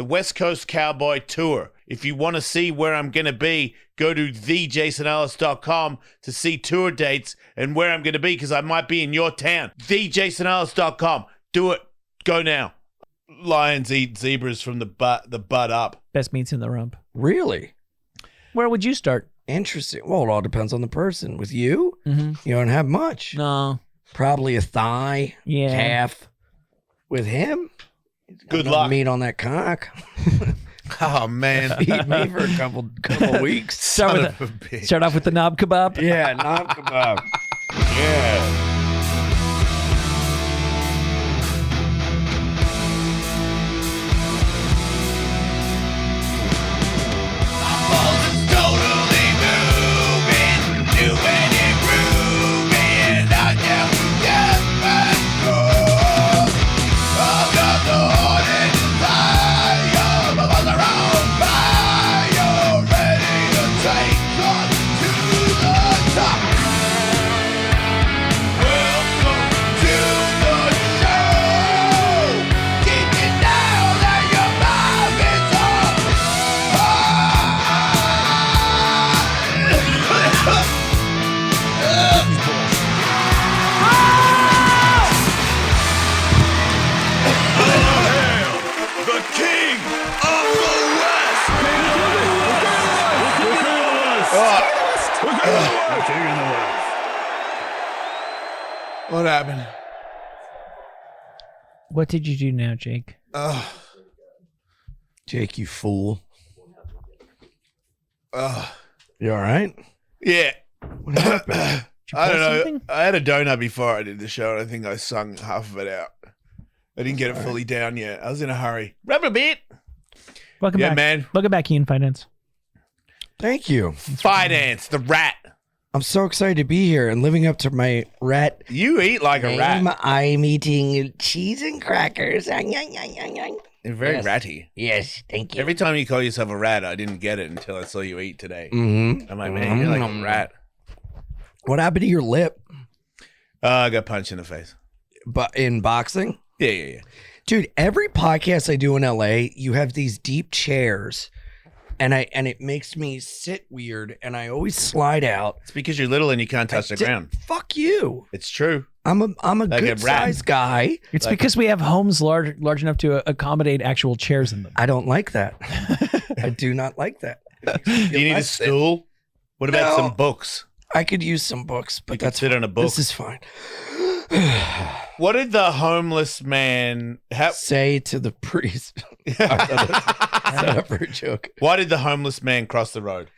the West Coast Cowboy Tour. If you want to see where I'm going to be, go to thejasonellis.com to see tour dates and where I'm going to be, because I might be in your town. thejasonellis.com. Do it. Go now. Lions eat zebras from the butt up. Best meats in the rump. Really? Where would you start? Interesting. Well, it all depends on the person. With you, Mm-hmm. you don't have much. No. Probably a thigh, calf. With him, Good luck. Meat on that cock. Oh, man. Eat me for a couple weeks. Start off with the knob kebab. Yeah, knob kebab. Yeah. What happened? What did you do now, Jake? Jake, you fool. You all right? Yeah. What happened? I don't know. Something? I had a donut before I did the show, and I think I sung half of it out. I didn't get it fully down yet. I was in a hurry. Rub a bit. Welcome back. Man. Welcome back, Ian Fidance. Thank you. Fidance, the rat. I'm so excited to be here and living up to my rat You eat like a name. rat. I'm eating cheese and crackers. You're very Yes. ratty. Yes, thank you. Every time you call yourself a rat, I didn't get it until I saw you eat today. Mm-hmm. I'm like, man, you're like a rat. What happened to your lip? I got punched in the face. But in boxing? Yeah. Dude, every podcast I do in LA, you have these deep chairs and it makes me sit weird and I always slide out. It's because you're little and you can't touch the ground. Fuck you. It's true. I'm a Like a good rat. sized guy. It's because we have homes large enough to accommodate actual chairs in them. I don't like that. I do not like that. Do you need a less than- stool? What about No. some books? I could use some books, but You could that's sit on a book. This is fine. What did the homeless man have? Say to the priest. Set up for a joke. Why did the homeless man cross the road?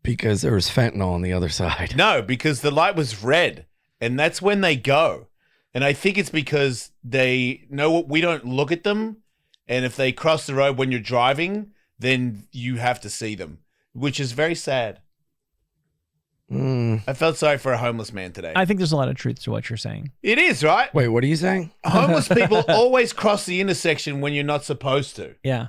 Because there was fentanyl on the other side. No, because the light was red, and that's when they go. And I think it's because they know what we don't look at them, and if they cross the road when you're driving, then you have to see them, which is very sad. I felt sorry for a homeless man today. I think there's a lot of truth to what you're saying. It is, right? Wait, what are you saying? Homeless people always cross the intersection when you're not supposed to. Yeah.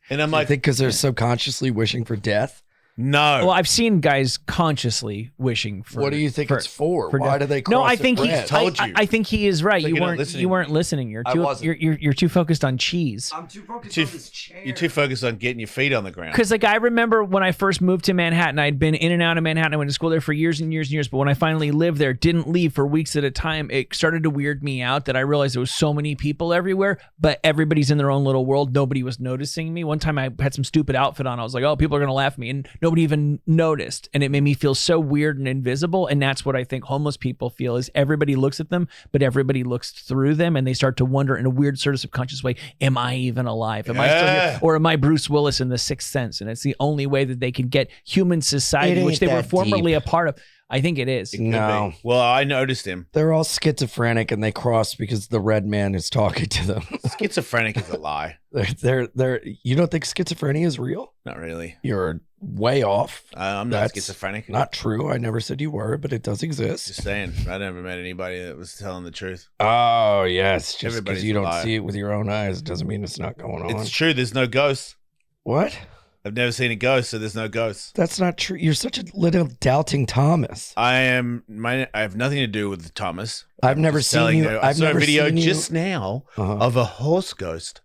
And I'm I like, think because they're subconsciously wishing for death. no. Well, I've seen guys consciously wishing for. What do you think it's for? for Why death. do they cross No, I it think red? Told you. I think he is right. Like You you're not weren't. listening. You weren't listening. You're I too. wasn't. You're too focused on cheese. I'm too focused Too- on this chair. You're too focused on getting your feet on the ground. Because like I remember when I first moved to Manhattan, I'd been in and out of Manhattan. I went to school there for years and years and years. But when I finally lived there, didn't leave for weeks at a time. It started to weird me out that I realized there was so many people everywhere, but everybody's in their own little world. Nobody was noticing me. One time I had some stupid outfit on. I was like, oh, people are gonna laugh at me, and nobody even noticed. And it made me feel so weird and invisible. And that's what I think homeless people feel: is everybody looks at them, but everybody looks through them, and they start to wonder in a weird sort of subconscious way, am I even alive? Am I still here? Or am I Bruce Willis in The Sixth Sense? And it's the only way that they can get human society, It which ain't they were that formerly deep. a part of. I think it is. Could No. be. Well, I noticed him. They're all schizophrenic and they cross because the red man is talking to them. Schizophrenic is a lie. they're you don't think schizophrenia is real? Not really. You're way off. I'm not That's schizophrenic. Not true. I never said you were, but it does exist. Just saying. I never met anybody that was telling the truth. Oh, yes. Just Everybody's because you a don't liar. see it with your own eyes doesn't mean it's not going on. It's true. There's no ghosts. What? I've never seen a ghost, so there's no ghosts. That's not true. You're such a little doubting Thomas. I have nothing to do with Thomas. I've never Just seen telling you. I I've saw never a video seen you. just now Uh-huh. of a horse ghost.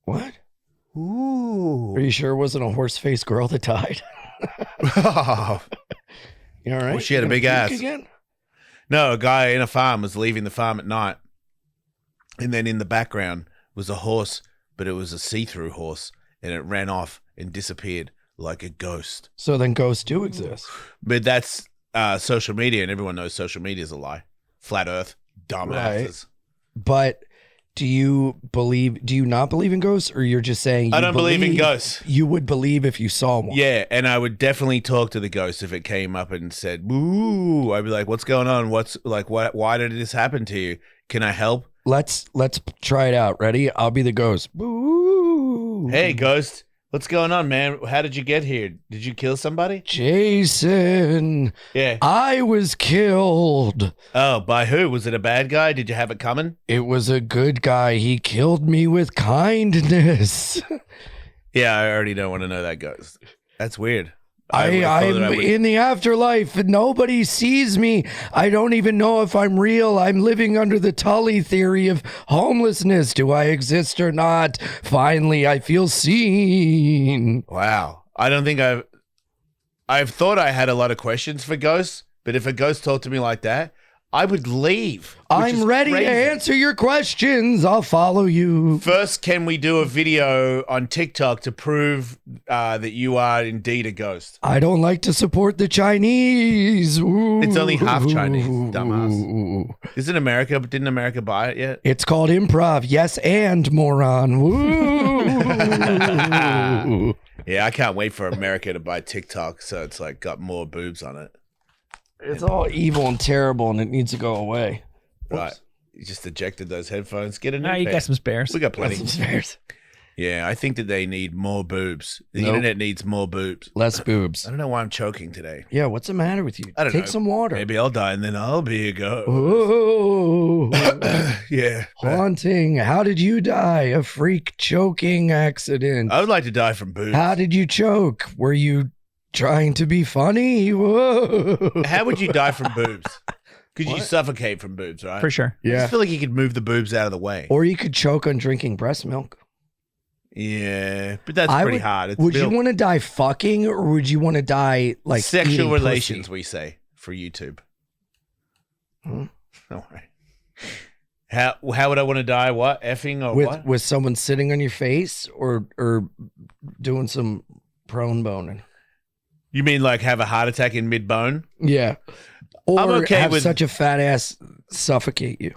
What? Ooh. Are you sure it wasn't a horse-faced girl that died? Oh. You all right? Well, she had You a big gonna ass. puke again? No, a guy in a farm was leaving the farm at night. And then in the background was a horse, but it was a see-through horse. And it ran off and disappeared like a ghost. So then ghosts do exist. But that's social media, and everyone knows social media is a lie. Flat Earth, dumbasses. But do you not believe in ghosts, or you're just saying I don't believe in ghosts. You would believe if you saw one? Yeah, and I would definitely talk to the ghost if it came up and said, "Woo!" I'd be like, "What's going on? Why did this happen to you? Can I help?" Let's try it out. Ready? I'll be the ghost. Boo. Hey, ghost, what's going on, man? How did you get here? Did you kill somebody? Jason, Yeah. I was killed. Oh, by who? Was it a bad guy? Did you have it coming? It was a good guy. He killed me with kindness. Yeah, I already don't want to know that ghost. That's weird. I'm in the afterlife and nobody sees me. I don't even know if I'm real. I'm living under the Tully theory of homelessness. Do I exist or not? Finally, I feel seen. Wow. I don't think I've thought I had a lot of questions for ghosts, but if a ghost talked to me like that, I would leave. I'm ready to answer your questions. I'll follow you. First, can we do a video on TikTok to prove that you are indeed a ghost? I don't like to support the Chinese. Ooh. It's only half Chinese, dumbass. Isn't America? Didn't America buy it yet? It's called improv. Yes, and moron. Woo. Yeah, I can't wait for America to buy TikTok, so it's like got more boobs on it. It's all evil and terrible, and it needs to go away. Right. You just ejected those headphones. Get a new Now you pair. got some spares. We got plenty. Some spares. Yeah, I think that they need more boobs. The Nope. internet needs more boobs. Less boobs. I don't know why I'm choking today. Yeah, what's the matter with you? I don't Take know. some water. Maybe I'll die and then I'll be a ghost. Oh, Yeah. haunting. How did you die? A freak choking accident. I would like to die from boobs. How did you choke? Were you trying to be funny? Whoa. How would you die from boobs? Could you What? suffocate from boobs, right? For sure. I just feel like you could move the boobs out of the way. Or you could choke on drinking breast milk. Yeah, but that's I pretty would- hard. It's Would you built- want to die fucking, or would you want to die like sexual eating relations, pussy? we say, for YouTube. Hmm? All right. How would I want to die? What? Effing or what? With someone sitting on your face, or doing some prone boning? You mean like have a heart attack in mid-bone? Yeah. Or I'm okay have with- such a fat ass suffocate you.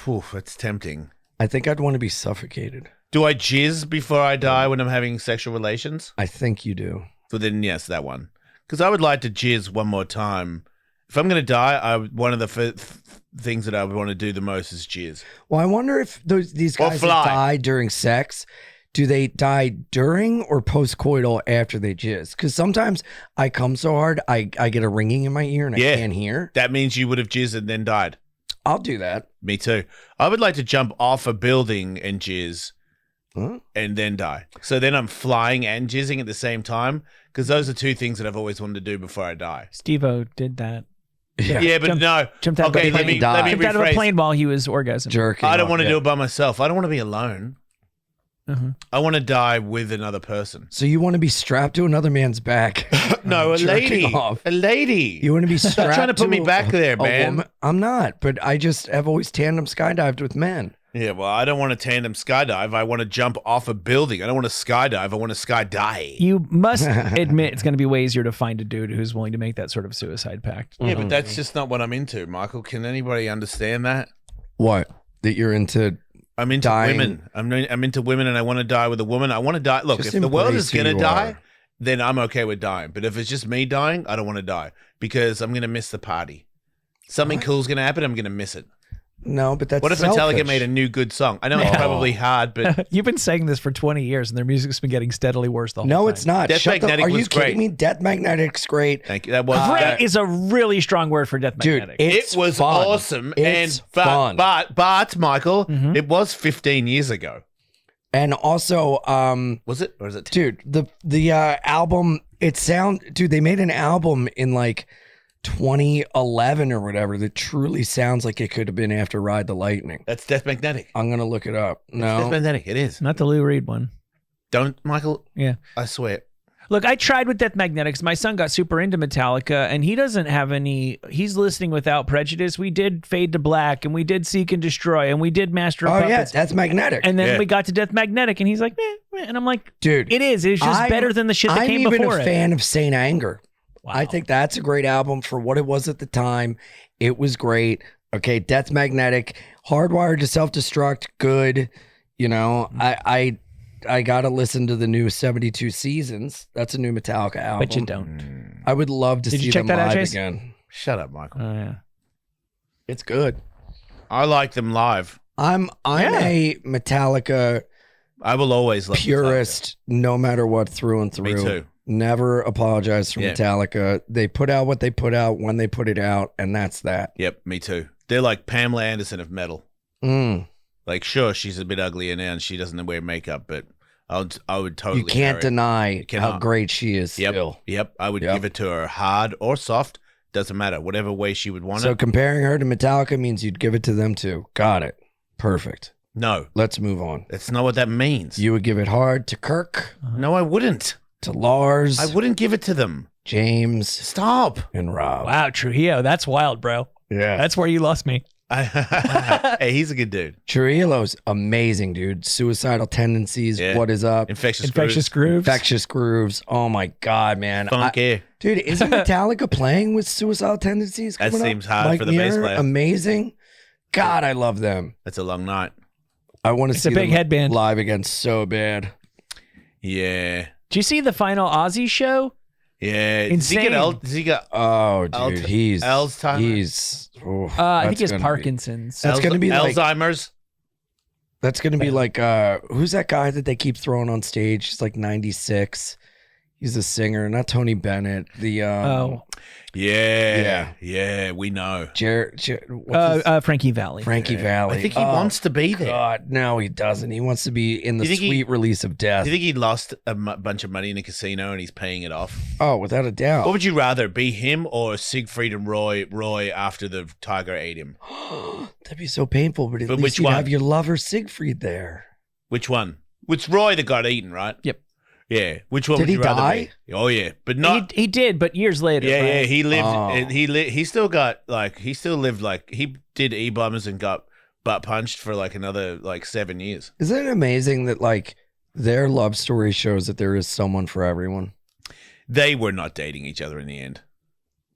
Whew, that's tempting. I think I'd want to be suffocated. Do I jizz before I die when I'm having sexual relations? I think you do. Well, then yes, that one. Because I would like to jizz one more time. If I'm going to die, one of the things that I would want to do the most is jizz. Well, I wonder if these Or guys that fly. die during sex, do they die during or post-coital after they jizz? Because sometimes I come so hard, I get a ringing in my ear and Yeah. I can't hear. That means you would have jizzed and then died. I'll do that. Me too. I would like to jump off a building and jizz Huh? and then die. So then I'm flying and jizzing at the same time, because those are two things that I've always wanted to do before I die. Steve-O did that. Yeah, but Jumped- no. Jumped out, Okay, of, a let me plane. Jumped out of a rephrase. plane while he was orgasming. Jerking. I don't off, want to yeah. do it by myself. I don't want to be alone. Uh-huh. I want to die with another person. So you want to be strapped to another man's back? No, a Jerking lady. off. A lady. You want to be Stop strapped trying to put me back there, a man. woman? I'm not, but I just have always tandem skydived with men. Yeah, well, I don't want to tandem skydive. I want to jump off a building. I don't want to skydive. I want to skydive. You must admit it's going to be way easier to find a dude who's willing to make that sort of suicide pact. Yeah, but that's just not what I'm into, Michael. Can anybody understand that? What? That you're into? I'm into Dying. women. I'm into women, and I want to die with a woman. I want to die. Look, Just if the world embrace is who gonna you die, are. then I'm okay with dying. But if it's just me dying, I don't want to die because I'm gonna miss the party. Something What? cool's gonna happen. I'm gonna miss it. No, but that's What if selfish. Metallica made a new good song? I know it's No. probably hard, but You've been saying this for 20 years, and their music's been getting steadily worse the whole time. No, it's not. Death Shut the, Magnetic are you was kidding great. me? Death Magnetic's great. thank you. That was Great is a really strong word for Death Dude, Magnetic. it's it was fun. awesome. It's and fun. but Michael, Mhm. it was 15 years ago. And also, Was it or is it? dude, the album, dude, they made an album in like 2011 or whatever that truly sounds like it could have been after Ride the Lightning. That's Death Magnetic. I'm going to look it up. Death No. Magnetic. It is. Not the Lou Reed one. Don't, Michael. Yeah. I swear. Look, I tried with Death Magnetics. My son got super into Metallica, and he doesn't have any. He's listening without prejudice. We did Fade to Black, and we did Seek and Destroy, and we did Master of Puppets. Yeah, that's Magnetic. And then Yeah. we got to Death Magnetic, and he's like, meh. And I'm like, Dude, it is. It's just better than the shit that came before it. I'm even a fan of Saint Anger. Wow. I think that's a great album for what it was at the time. It was great. Okay, Death Magnetic, Hardwired to Self-Destruct, good. You know, I got to listen to the new 72 Seasons. That's a new Metallica album. But you don't. I would love to Did see you check them that out, live Chase? again. Shut up, Michael. Oh, yeah. It's good. I like them live. I'm a Metallica I will always love purist, no matter what, through and through. Me too. Never apologize for Yeah. Metallica. They put out what they put out when they put it out, and that's that. Yep, me too. They're like Pamela Anderson of metal. Like, sure, she's a bit uglier now and she doesn't wear makeup, but I would totally. You can't deny how cannot. great she is Yep, still. yep. I would Yep. give it to her hard or soft. Doesn't matter. Whatever way she would want So it. comparing her to Metallica means you'd give it to them too. Got it. Perfect. No, Let's move on. that's not what that means. You would give it hard to Kirk, No, I wouldn't. to Lars, I wouldn't give it to them. James, Stop. and Rob. Wow, Trujillo. That's wild, bro. Yeah. That's where you lost me. Hey, he's a good dude. Trujillo's amazing, dude. Suicidal Tendencies. Yeah. What is up? Infectious Grooves. Infectious Grooves. Oh my God, man. Funky. Dude, isn't Metallica playing with Suicidal Tendencies? That coming up? seems hard Mike for the bass Muir, player. Amazing. God, I love them. That's a long night. I want to It's see a big them headband. live again so bad. Yeah. Do you see the final Ozzy show? Yeah. Insane. Does he get Oh, dude, Alt- he's Alzheimer's? I think that's it's gonna be- Parkinson's. That's gonna be like Alzheimer's? That's gonna be like who's that guy that they keep throwing on stage? He's like 96. He's a singer, not Tony Bennett. The Yeah, we know. Frankie Valli. Frankie Valli. I think he wants to be there. God, no, he doesn't. He wants to be in the Do you think sweet release of death. Do you think he lost a bunch of money in a casino and he's paying it off? Oh, without a doubt. What would you rather, be him or Siegfried and Roy after the tiger ate him? That'd be so painful, but at But least which you'd one? have your lover Siegfried there. Which one? It's Roy that got eaten, right? Yep. Yeah. Which one Did would he you rather die? be? Oh yeah, but not. He did, but years later. Yeah, right? yeah. He lived. Oh. And he still got he still lived he did E-bombers and got butt punched for another 7 years. Isn't it amazing that their love story shows that there is someone for everyone? They were not dating each other in the end.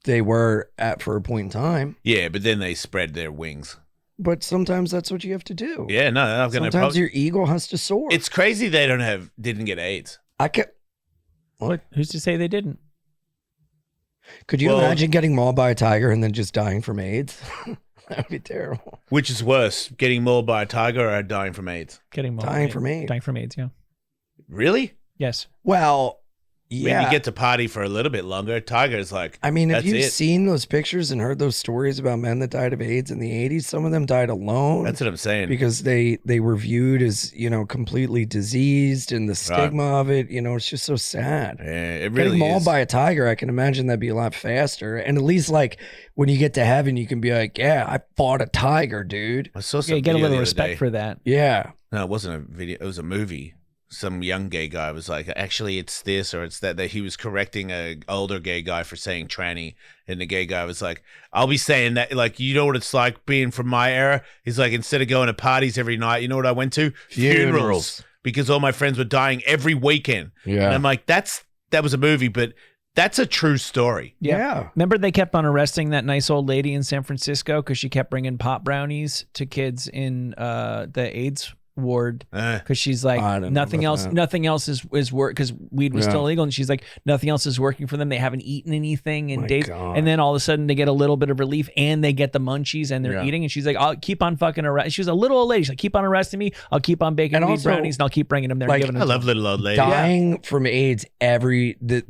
They were for a point in time, Yeah, but then they spread their wings. but sometimes that's what you have to do. Yeah, no, I'm gonna. Sometimes your ego has to soar. It's crazy they didn't get AIDS. I can. What? Who's to say they didn't? Could you Well- imagine getting mauled by a tiger and then just dying from AIDS? That would be terrible. Which is worse, getting mauled by a tiger or dying from AIDS? Getting more Dying from AIDS. Dying from AIDS. Yeah. Really? Yes. Well, When yeah. you get to party for a little bit longer, tiger's I mean, have that's you it. seen those pictures and heard those stories about men that died of AIDS in the 80s? Some of them died alone. That's what I'm saying. because they were viewed as, completely diseased, and the stigma of it, it's just so sad. Yeah, it Getting really mauled is. by a tiger, I can imagine that'd be a lot faster. And at least when you get to heaven, you can be like, yeah, I fought a tiger, dude. I saw some Yeah, get a video little the other respect day. for that. Yeah. No, it wasn't a video. It was a movie. Some young gay guy was like, actually, it's this or it's that. That he was correcting a older gay guy for saying tranny, and the gay guy was like, "I'll be saying that. You know what it's like being from my era." He's like, instead of going to parties every night, you know what I went to? Funerals. Because all my friends were dying every weekend. Yeah. And I'm like, that was a movie, but that's a true story. Yeah. Remember they kept on arresting that nice old lady in San Francisco because she kept bringing pop brownies to kids in the AIDS ward because she's like I don't know nothing about else that. nothing else is work because weed was Yeah. still illegal, and she's like nothing else is working for them. They haven't eaten anything in My days, God. and then all of a sudden they get a little bit of relief and they get the munchies and they're Yeah. eating, and she's like, I'll keep on fucking arresting. She was a little old lady. She's like, keep on arresting me. I'll keep on baking And weed also, brownies and I'll keep bringing them there. And giving I them love to little old lady. Dying from AIDS, the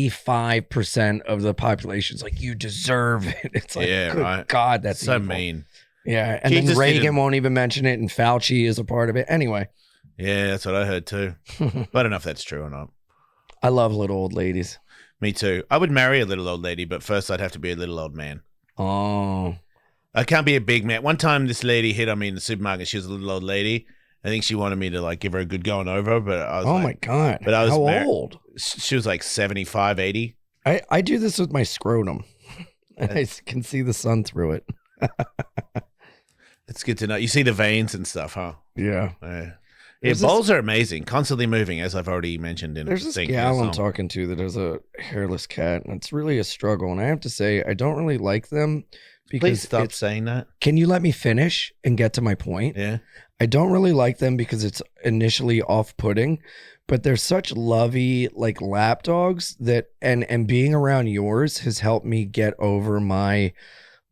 95% of the population is like, you deserve it. It's like, Yeah, good right. God, that's so evil. mean. Yeah, and He then just Reagan didn't- won't even mention it, and Fauci is a part of it. Anyway, Yeah, that's what I heard too. But I don't know if that's true or not. I love little old ladies. Me too. I would marry a little old lady, but first I'd have to be a little old man. Oh. I can't be a big man. One time this lady hit on me in the supermarket. She was a little old lady. I think she wanted me to like give her a good going over, but I was my God. But I was How old? She was like 75, 80. I do this with my scrotum. I can see the sun through it. It's good to know. You see the veins and stuff, huh? Yeah. Yeah, bowls are amazing. Constantly moving, as I've already mentioned. There's this gal I'm talking to that has a hairless cat, and it's really a struggle. And I have to say, I don't really like them. Please stop saying that. Can you let me finish and get to my point? Yeah. I don't really like them because it's initially off-putting, but they're such lovey, like lap dogs that, and being around yours has helped me get over my,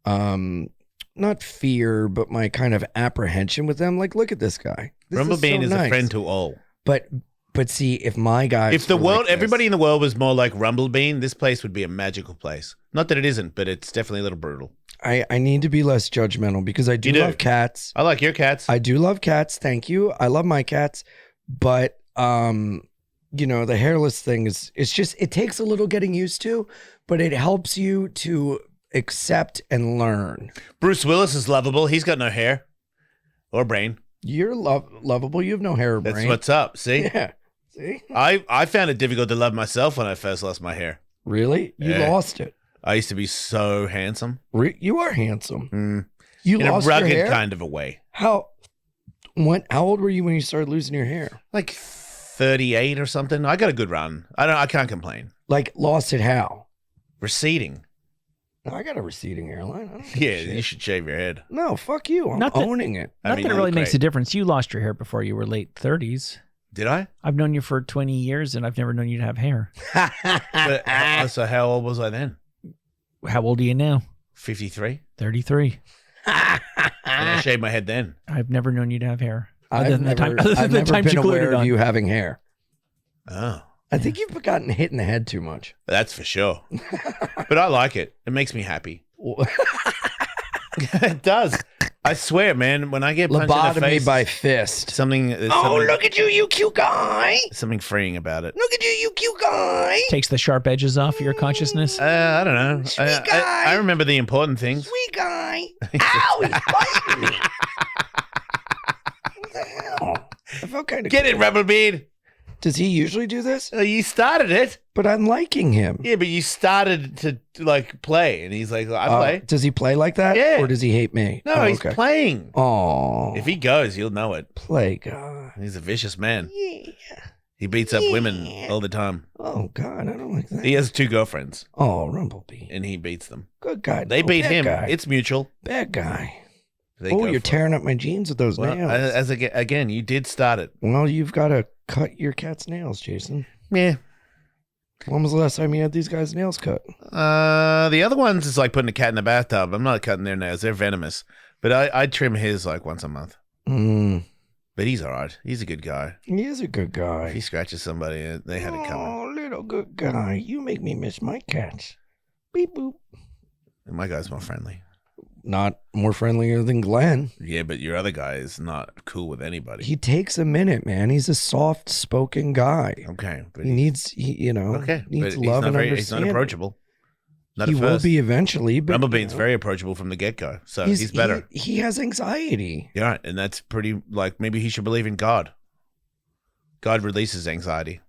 not fear, but my kind of apprehension with them. Like, look at this guy. Rumblebean is a friend to all. But see, if my guys, if the world, everybody in the world was more like Rumblebean, this place would be a magical place. Not that it isn't, but it's definitely a little brutal. I need to be less judgmental because I do love cats. I like your cats. I do love cats. Thank you. I love my cats, but the hairless thing it's just, it takes a little getting used to, but it helps you to accept and learn. Bruce Willis is lovable. He's got no hair or brain. You're lovable. You have no hair or brain. That's what's up. See? Yeah. See? I found it difficult to love myself when I first lost my hair. Really? You lost it. I used to be so handsome. You are handsome. You lost in a rugged your hair? kind of a way. How old were you when you started losing your hair? Like 38 or something. I got a good run. I can't complain. Like lost it how? Receding. I got a receding hairline. I don't Yeah, you should shave your head. No, fuck you. I'm owning it. Not that it really makes a difference. You lost your hair before you were late 30s. Did I? I've known you for 20 years, and I've never known you to have hair. So how old was I then? How old are you now? 53. 33. And I shaved my head then. I've never known you to have hair. I've never been aware of you having hair. Oh. I think you've gotten hit in the head too much. That's for sure. But I like it. It makes me happy. It does. I swear, man, when I get punched in the face by fist. Something look at you cute guy. Something freeing about it. Look at you cute guy. Takes the sharp edges off your consciousness. I don't know. Sweet guy. I remember the important things. Sweet guy. Ow, he's biting me. What the hell? I felt kind of Get it, Rumblebean. Does he usually do this? You started it. But I'm liking him. Yeah, but you started to like play, and he's like, I play. Does he play like that? Yeah. Or does he hate me? No, he's playing. Oh. If he goes, you'll know it. Play guy. He's a vicious man. Yeah. He beats up women all the time. Oh, God, I don't like that. He has 2 girlfriends. Oh, Rumblebee. And he beats them. Good guy. They beat him. Guy. It's mutual. Bad guy. You're tearing up my jeans with those nails. Again, you did start it. Well, you've got to cut your cat's nails, Jason. Yeah. When was the last time you had these guys' nails cut? The other ones is like putting a cat in a bathtub. I'm not cutting their nails. They're venomous. But I trim his like once a month. But he's all right. He's a good guy. He is a good guy. If he scratches somebody, they had it coming. Oh, little good guy. You make me miss my cats. Beep boop. And my guy's more friendly. Not more friendlier than Glenn. Yeah, but your other guy is not cool with anybody. He takes a minute, man. He's a soft-spoken guy. Okay. But he needs love and understanding. He's not approachable. He will be eventually. But, Rumblebean's very approachable from the get-go, so he's better. He has anxiety. Yeah, right, and that's pretty, like, maybe he should believe in God. God releases anxiety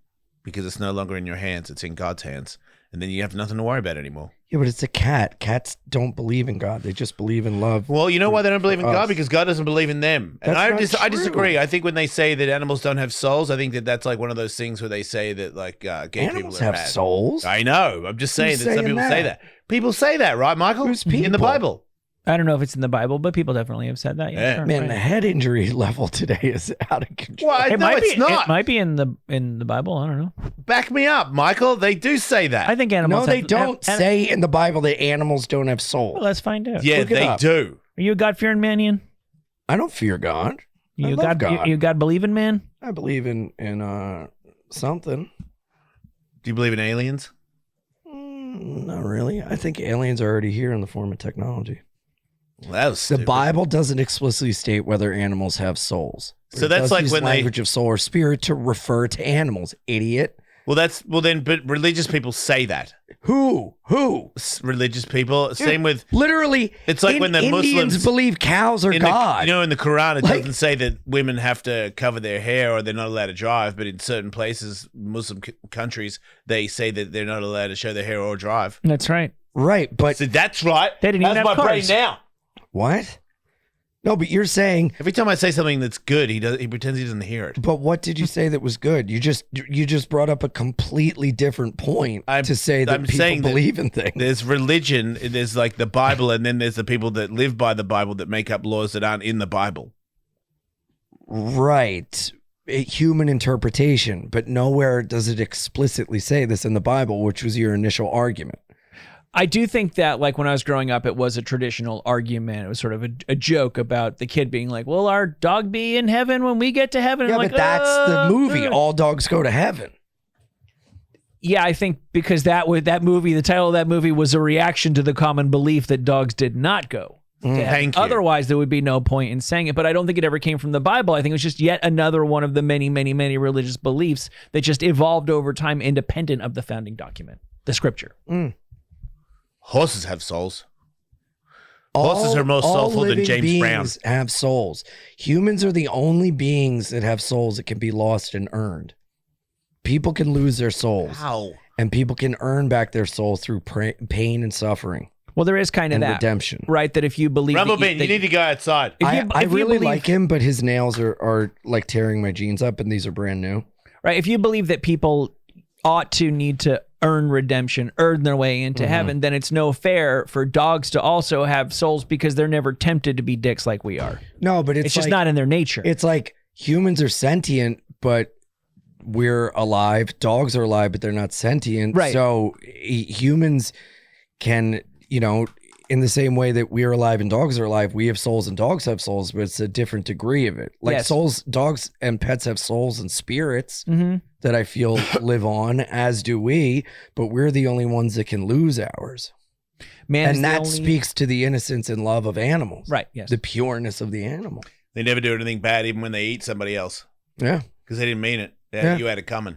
because it's no longer in your hands. It's in God's hands. And then you have nothing to worry about anymore. Yeah, but it's a cat. Cats don't believe in God. They just believe in love. Well, you know why they don't believe in God? Because God doesn't believe in them. And I disagree. I think when they say that animals don't have souls, I think that that's like one of those things where they say that like gay animals people are have bad. souls. I know. I'm just saying Who's that some people say that. People say that, right, Michael? Who's people? In the Bible. I don't know if it's in the Bible, but people definitely have said that. Yeah. Sure, Man, right. the head injury level today is out of control. Well, It no, might it's be, not. It might be in the Bible. I don't know. Back me up, Michael. They do say that. I think animals. No, they don't have, say in the Bible that animals don't have souls. Well, let's find out. Yeah, Look it they up. do. Are you a God-fearing man, Ian? I don't fear God. I You love God. You God-believing man? I believe in something. Do you believe in aliens? Not really. I think aliens are already here in the form of technology. Well, that was The stupid. Bible doesn't explicitly state whether animals have souls. So It that's does like use when they- language of soul or spirit to refer to animals. Idiot. But religious people say that. Who? Religious people. Same with Literally. It's like when the Indians Muslims believe cows are God. in the Quran, it Like- doesn't say that women have to cover their hair or they're not allowed to drive. But in certain places, Muslim countries, they say that they're not allowed to show their hair or drive. That's right. Right, but So that's right. They didn't even How's have my cars. brain now? what? No, but you're saying. Every time I say something that's good, he pretends he doesn't hear it. But what did you say that was good? You just brought up a completely different point to say that I'm people saying that believe in things. There's religion, there's like the Bible, and then there's the people that live by the Bible that make up laws that aren't in the Bible. Right. Human interpretation, but nowhere does it explicitly say this in the Bible, which was your initial argument. I do think that, like, when I was growing up, it was a traditional argument. It was sort of a joke about the kid being like, will our dog be in heaven when we get to heaven? Yeah, And but like, that's the movie. All dogs go to heaven. Yeah, I think because the title of that movie was a reaction to the common belief that dogs did not go. to heaven. Thank you. Otherwise, there would be no point in saying it. But I don't think it ever came from the Bible. I think it was just yet another one of the many, many, many religious beliefs that just evolved over time independent of the founding document, the scripture. Horses have souls. Horses are more soulful than living James Brown. beings have souls. Humans are the only beings that have souls that can be lost and earned. People can lose their souls. Wow. And people can earn back their souls through pain and suffering Well, there is kind of and that. redemption. Right, that if you believe that Rumblebin, you need to go outside. I really like him, but his nails are like tearing my jeans up, and these are brand new. Right, if you believe that people need to earn redemption, earn their way into heaven, then it's no fair for dogs to also have souls because they're never tempted to be dicks like we are. No, but It's just not in their nature. It's like humans are sentient, but we're alive. Dogs are alive, but they're not sentient. Right. So humans can, in the same way that we're alive and dogs are alive, we have souls and dogs have souls, but it's a different degree of it. Like Yes. souls, dogs and pets have souls and spirits that I feel live on, as do we, but we're the only ones that can lose ours. Man, And that speaks to the innocence and love of animals. Right, yes. The pureness of the animal. They never do anything bad, even when they eat somebody else, Yeah. because they didn't mean it. Yeah. You had it coming.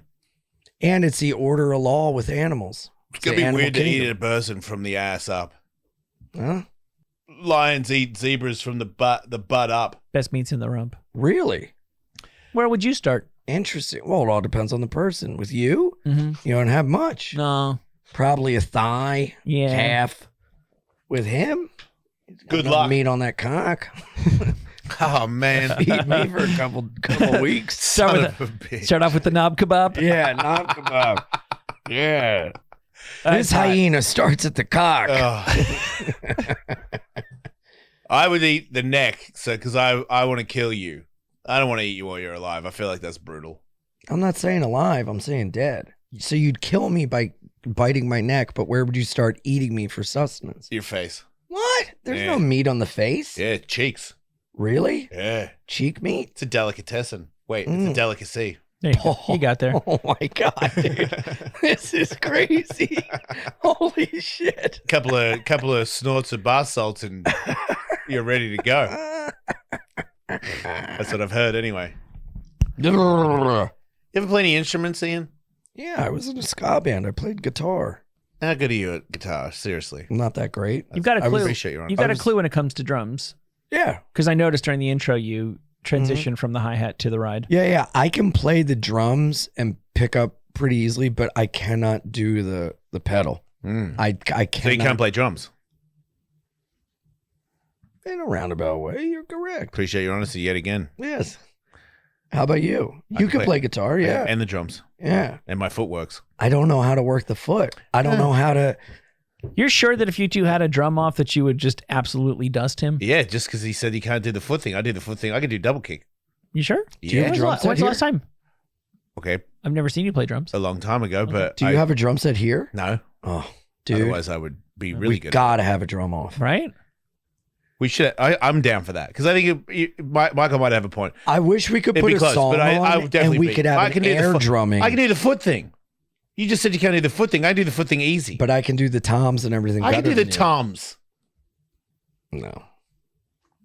And it's the order of law with animals. It's gonna be weird to eat a person from the ass up. Huh? Lions eat zebras from the butt up. Best meats in the rump. Really? Where would you start? Interesting. Well, it all depends on the person. With you, Mm-hmm. you don't have much. No. Probably a thigh, Yeah. calf. With him, Good no luck. meat on that cock. Oh man, Eat me for a couple weeks. Start, Son with of a bitch. start off with the knob kebab. Yeah, knob kebab. Yeah. That's This hyena starts at the cock. Ugh. I would eat the neck, because I want to kill you. I don't want to eat you while you're alive. I feel like that's brutal. I'm not saying alive. I'm saying dead. So you'd kill me by biting my neck, but where would you start eating me for sustenance? Your face. What? There's Yeah. no meat on the face. Yeah, cheeks. Really? Yeah. Cheek meat? It's a delicatessen. Wait, it's a delicacy. There you go. You got there. Oh my god, dude. This is crazy. Holy shit. Couple of snorts of bath salts and you're ready to go. That's what I've heard anyway. You ever play any instruments, Ian? Yeah, I was in a ska band. I played guitar. How good are you at guitar? Seriously. I'm not that great. You've got a I clue. appreciate your honesty. You've got a clue when it comes to drums. Yeah. Because I noticed during the intro you transitioned from the hi-hat to the ride. Yeah. I can play the drums and pick up pretty easily, but I cannot do the pedal. I cannot. So you can't play drums? In a roundabout way, you're correct. Appreciate your honesty yet again. Yes. How about you? I You can play- play guitar, yeah. And the drums. Yeah. And my foot works. I don't know how to work the foot. I don't know how to. You're sure that if you two had a drum off that you would just absolutely dust him? Yeah, just because he said he can't do the foot thing. I do the foot thing. I can do double kick. You sure? Do you have a Yeah. drum set When's the here? last time? Okay. I've never seen you play drums. A long time ago, but Do you have a drum set here? No. Oh, dude. Otherwise, I would be really we good. gotta have a drum off. Right? We should. I'm down for that because I think Michael might have a point. I wish we could It'd put be a close, song but I on would definitely and we be. could have I an can do the air foot- drumming. I can do the foot thing. You just said you can't do the foot thing. I do the foot thing easy. But I can do the toms and everything. I can do better the than you. toms, No.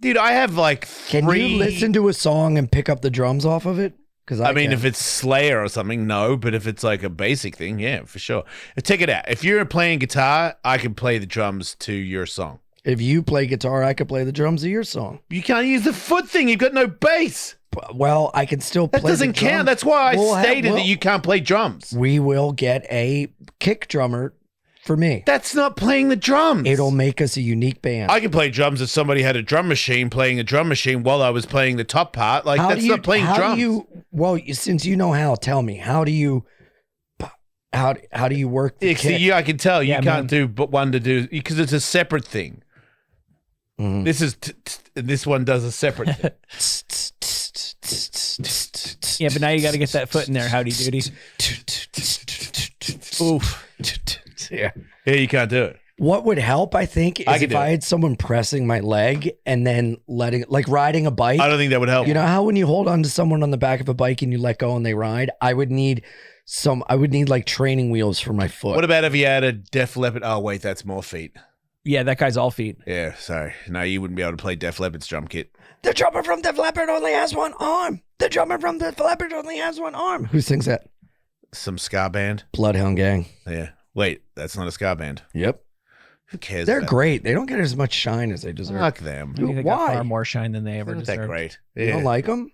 dude. I have like Can three. you listen to a song and pick up the drums off of it? Because I mean, if it's Slayer or something, no. But if it's like a basic thing, yeah, for sure. Check it out. If you're playing guitar, I can play the drums to your song. If you play guitar, I could play the drums of your song. You can't use the foot thing. You've got no bass. Well, I can still play. That doesn't the drums. count. That's why I stated that you can't play drums. We will get a kick drummer for me. That's not playing the drums. It'll make us a unique band. I can play drums if somebody had a drum machine playing a drum machine while I was playing the top part. Like, that's not playing drums. Since you know how, tell me, how do you work the kick? I can tell you can't do but one to do because it's a separate thing. Mhm. This is this one does a separate thing. Yeah, but now you got to get that foot in there. Howdy doody. Oof. Yeah. Yeah, you can't do it. What would help, I think, is if I had someone pressing my leg and then like riding a bike. I don't think that would help. You know how when you hold on to someone on the back of a bike and you let go and they ride? I would need like training wheels for my foot. What about if you had a Def Leppard? Oh, wait, that's more feet. Yeah, that guy's all feet. Yeah, sorry. No, you wouldn't be able to play Def Leppard's drum kit. The drummer from Def Leppard only has one arm. The drummer from Def Leppard only has one arm. Who sings that? Some ska band. Bloodhound Gang. Yeah. Wait, that's not a ska band. Yep. Who cares? They're about great. They don't get as much shine as they deserve. Fuck them. I think they got far more shine than they ever They're not deserved. that great. You don't like them?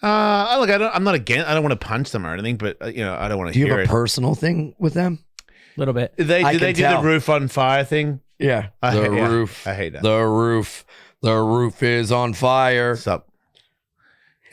I'm not against. I don't want to punch them or anything, but I don't want to Do you hear have a personal thing with them? A little bit. Do they do the roof on fire thing? Yeah. I hate that. The roof is on fire. What's up?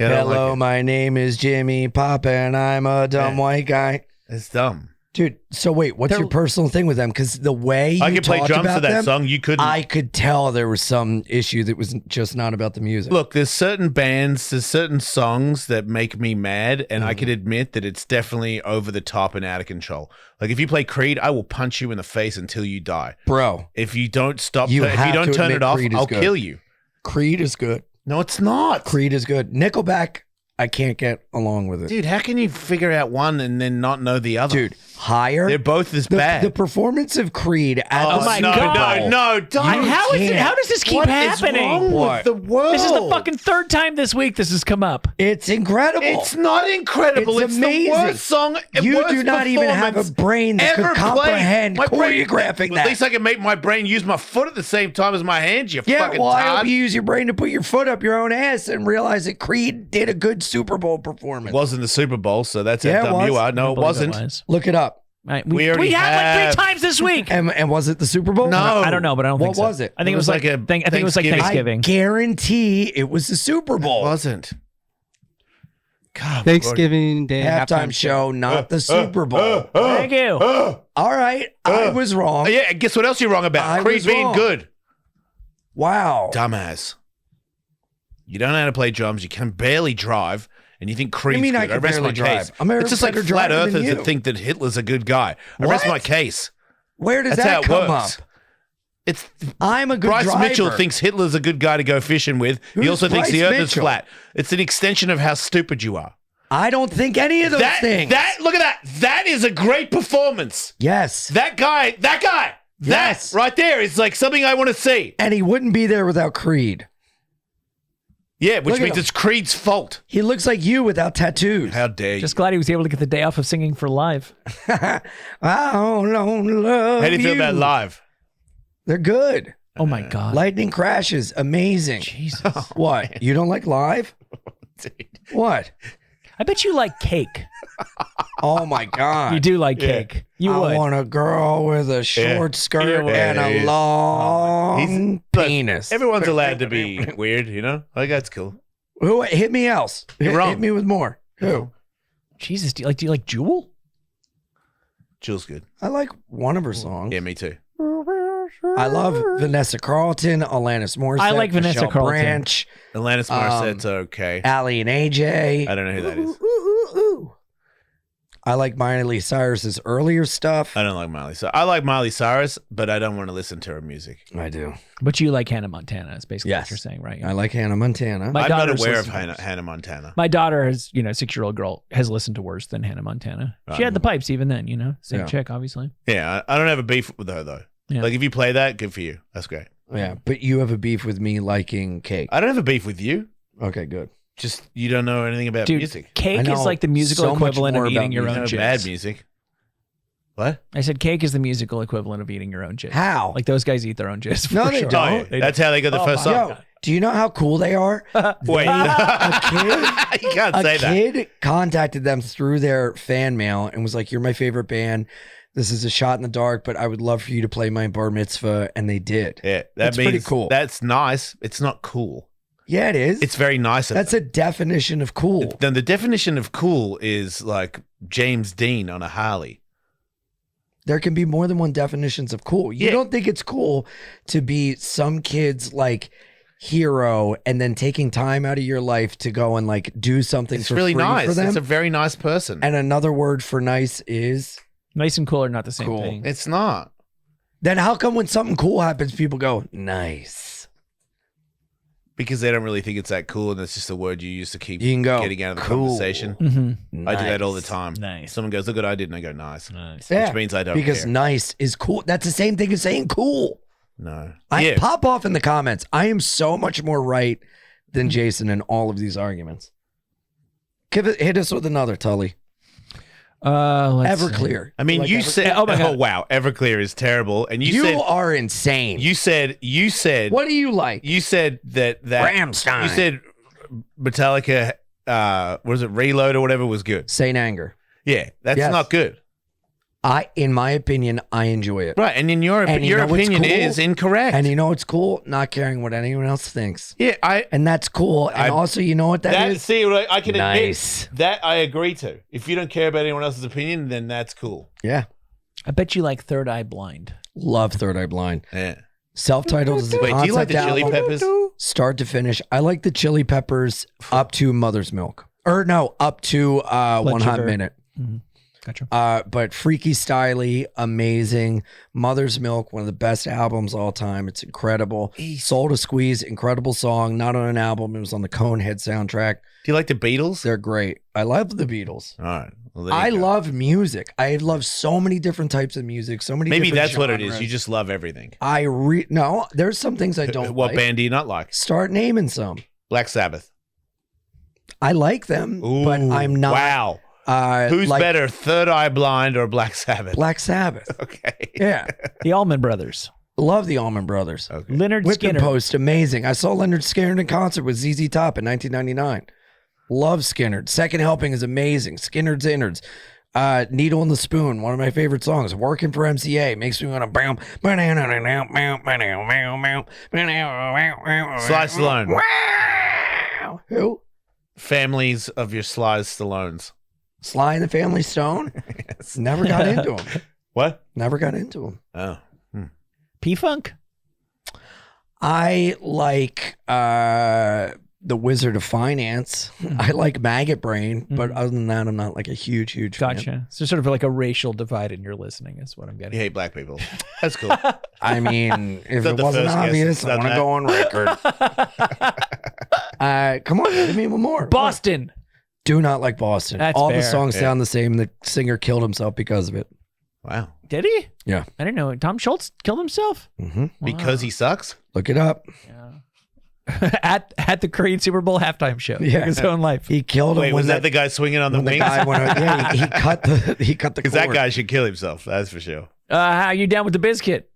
Yeah, I don't Hello, like it. my name is Jimmy Papa, and I'm a dumb white guy. It's dumb. Dude, so wait, what's your personal thing with them? Because the way you I could play talked drums about to that them, song. You couldn't. I could tell there was some issue that was just not about the music. Look, there's certain bands, there's certain songs that make me mad, and I can admit that it's definitely over the top and out of control. Like if you play Creed, I will punch you in the face until you die. Bro, If you don't stop, You if have you don't to turn admit it off, Creed is I'll good. kill you. Creed is good. No, it's not. Creed is good. Nickelback, I can't get along with it. Dude, how can you figure out one and then not know the other? Dude, Higher. They're both as bad. The performance of Creed at Oh the my Super God. Bowl. No, don't. How is it? How does this keep What is happening? wrong with the world? This is the fucking third time this week this has come up. It's incredible. It's not incredible. It's It's, amazing. the worst song. You worst do not even have a performance brain that could ever comprehend played. My brain- choreographing that. At least I can make my brain use my foot at the same time as my hands. You Yeah, fucking well, I hope tard. you use your brain to put your foot up your own ass and realize that Creed did a good Super Bowl performance. It wasn't the Super Bowl, so that's Yeah, how it dumb you was. are. No, it wasn't. Look it up. Right. We already had have- like 3 times this week. And was it the Super Bowl? No. I don't know, but I don't What think so. was it? I think it was like a I think it was like Thanksgiving. I Thanksgiving. guarantee it was the Super It Bowl. wasn't. God, Thanksgiving Day Halftime show, not the Super Bowl. Thank you. All right, I was wrong. Yeah, and guess what else you're wrong about? I Creed was being wrong. good. Wow. Dumbass. You don't know how to play drums. You can barely drive. And you think Creed's mean I good. can rest barely my drive? case. I'm a It's just like better flat driver than earthers you. that think that Hitler's a good guy. I rest What? my case. Where does That's how that it come works. up? It's I'm a good Bryce driver. Mitchell thinks Hitler's a good guy to go fishing with. Who's He also thinks the Bryce earth is Mitchell? flat. It's an extension of how stupid you are. I don't think any of those things. Look at that. That is a great performance. Yes. That guy, Yes. that right there is like something I want to see. And he wouldn't be there without Creed. Yeah, which Look at means him. it's Creed's fault. He looks like you without tattoos. How dare you? Just glad he was able to get the day off of singing for live. I don't love How do you feel about you. live? They're good. Oh my God. Lightning Crashes, amazing. Jesus. What? You don't like live? Dude. What? I bet you like cake. Oh my God. You do like cake. You I would. want a girl with a short skirt You would. and a He's- long Look, penis. Everyone's allowed to be weird, you know? Like, that's cool. Who hit me else? You're wrong. Hit me with more. Who? Jesus. Do you like Jewel? Jill's good. I like one of her songs. Yeah, me too. I love Vanessa Carlton, Alanis Morissette. I like Vanessa Michelle Carlton. Branch, Alanis Morissette's okay. Allie and AJ. I don't know who that is. Ooh, ooh, ooh. I like Miley Cyrus's earlier stuff. I don't like Miley Cyrus. I like Miley Cyrus, but I don't want to listen to her music. I do. But you like Hannah Montana. Is basically Yes. what you're saying, right? I like Hannah Montana. My I'm not daughter's aware of listening. Hannah Montana. My daughter has, 6-year-old girl has listened to worse than Hannah Montana. She had the pipes even then, same Yeah. chick, obviously. Yeah, I don't have a beef with her, though. Yeah. Like, if you play that, good for you. That's great. Yeah, but you have a beef with me liking cake. I don't have a beef with you. Okay, good. Just you don't know anything about Dude, music. cake I know is like the musical so much equivalent more of about eating your You own know jizz. bad music. What? I said cake is the musical equivalent of eating your own jizz. How? Like those guys eat their own jizz. No, for they sure. don't. Oh, that's how they got the first song. Yo, do you know how cool they are? Wait, A kid, you can't say a that. kid contacted them through their fan mail and was like, "You're my favorite band. This is a shot in the dark, but I would love for you to play my bar mitzvah." And they did. Yeah, That's means pretty cool. That's nice. It's not cool. Yeah, it is. It's very nice. Of That's a definition of cool. Then the definition of cool is like James Dean on a Harley. There can be more than one definitions of cool. You Yeah. don't think it's cool to be some kid's like hero and then taking time out of your life to go and like do something It's for really free nice. for them? It's a very nice person. And another word for nice is Nice and cool are not the same Cool. thing. It's not. then how come when something cool happens, people go, nice? Because they don't really think it's that cool, and it's just a word you use to keep You can go, getting out of the cool. conversation. Mm-hmm. I do that all the time. Nice. Someone goes, look what I did, and I go, nice. Nice. Yeah, Which means I don't because care. nice is cool. That's the same thing as saying cool. No. I pop off in the comments. I am so much more right than Jason in all of these arguments. Hit us with another, Tully. Let's see. Everclear. I mean, Like you Ever- said, Oh my God. wow, Everclear is terrible. And you said, are insane. you said, What do you like? you said that Rammstein. you said Metallica, was it Reload or whatever was good? Saint Anger. Yeah, that's Yes. not good. In my opinion, I enjoy it. Right, and in your And you your know what's opinion cool? is incorrect. And you know what's cool? Not caring what anyone else thinks. yeah, And that's cool. And also, you know what that is? see, I can Nice. admit that I agree to. If you don't care about anyone else's opinion, then that's cool. Yeah. I bet you like Third Eye Blind. Love Third Eye Blind. Yeah. Self-titled is a Wait, do you like the concept Chili album, Peppers? start to finish. I like the Chili Peppers up to Mother's Milk. Or no, up to One Hot Sugar. Minute. Gotcha. But Freaky Styly, amazing. Mother's Milk, one of the best albums all time. It's incredible. Soul to Squeeze, incredible song. Not on an album. It was on the Conehead soundtrack. Do you like the Beatles? They're great. I love the Beatles. All right. Well, there you I go. love music. I love so many different types of music. So many. Maybe different that's what it is. genres. You just love everything. No. There's some things I don't. What like. band do you not like? Start naming some. Black Sabbath. I like them, Ooh, but I'm not. Wow. Who's like better, Third Eye Blind or Black Sabbath? Black Sabbath. Okay. Yeah, The Allman Brothers. love the Allman Brothers. Okay. Leonard Whipping Skinner. Post, amazing. I saw Leonard Skinner in concert with ZZ Top in 1999. Love Skinner. Second Helping is amazing. Skinner's Innards. Needle in the Spoon, one of my favorite songs. Working for MCA makes me want to bounce. Sly Stallone. Who? Families of your Sly Stallones. Sly and the Family Stone. Never got into him. What? Never got into him. Oh. P-Funk. I like The Wizard of Finance. I like Maggot Brain, but other than that, I'm not like a huge fan. Gotcha. So sort of like a racial divide in your listening is what I'm You getting. hate black people. That's cool. I mean, if Not it the wasn't first guess obvious, that's I done want to that. go on record. Come on, give me one more. Boston. Do not like Boston. That's All the fair. songs Yeah. sound the same. The singer killed himself because of it. Wow. Did he? Yeah. I didn't know. Tom Schultz killed himself? hmm Because he sucks? Look it up. at the Creed Super Bowl halftime show. Yeah. Took his own life. He killed him Wait, when was that the guy swinging on the when the wings? guy went. Yeah, he cut the Because that cord. guy should kill himself. That's for sure. How you down with the biscuit?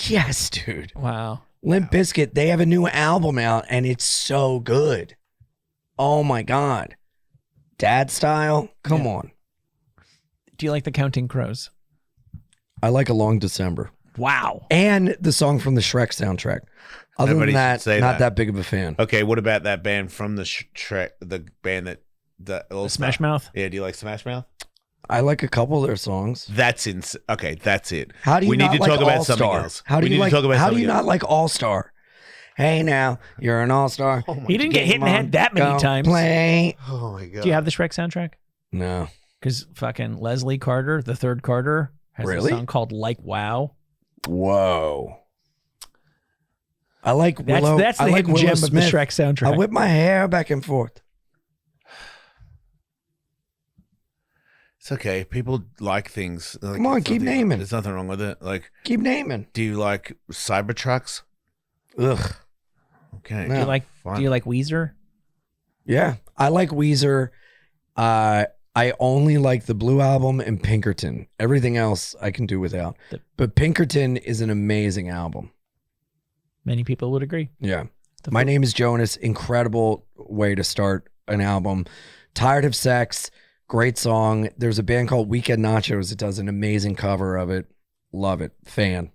Yes, dude. Wow. Limp Bizkit, they have a new album out and it's so good. Oh my God. Dad Style? Come on. Do you like the Counting Crows? I like A Long December. Wow. And the song from the Shrek soundtrack. Other Nobody than should that, say not that. that big of a fan. Okay, what about that band from the Shrek, the band that the old Smash Mouth? Yeah, do you like Smash Mouth? I like a couple of their songs. That's okay, that's it. How do you we need not to like talk about All-Star? something else. How do we you need like, to talk about how do something you not else. like All Star? Hey now, you're an All Star. He didn't get hit in the head that many times. Play. Oh my god. Do you have the Shrek soundtrack? No. Because fucking Leslie Carter, the third Carter, has Really? a song called Like Wow. Whoa. I like Willow. That's the I like hidden Willow gem Smith. of the Shrek soundtrack. I whip my hair back and forth. It's okay. People like things. Like, Come on, it's keep nothing- naming. There's nothing wrong with it. Like, Keep naming. do you like Cybertrucks? Ugh. Okay. No. do you like Fine. Do you like Weezer? Yeah, I like Weezer. I only like the Blue Album and Pinkerton. Everything else I can do without. But Pinkerton is an amazing album. Many people would agree. Yeah. My Name is Jonas. Incredible way to start an album. Tired of Sex. Great song. There's a band called Weekend Nachos that does an amazing cover of it. Love it. Fan.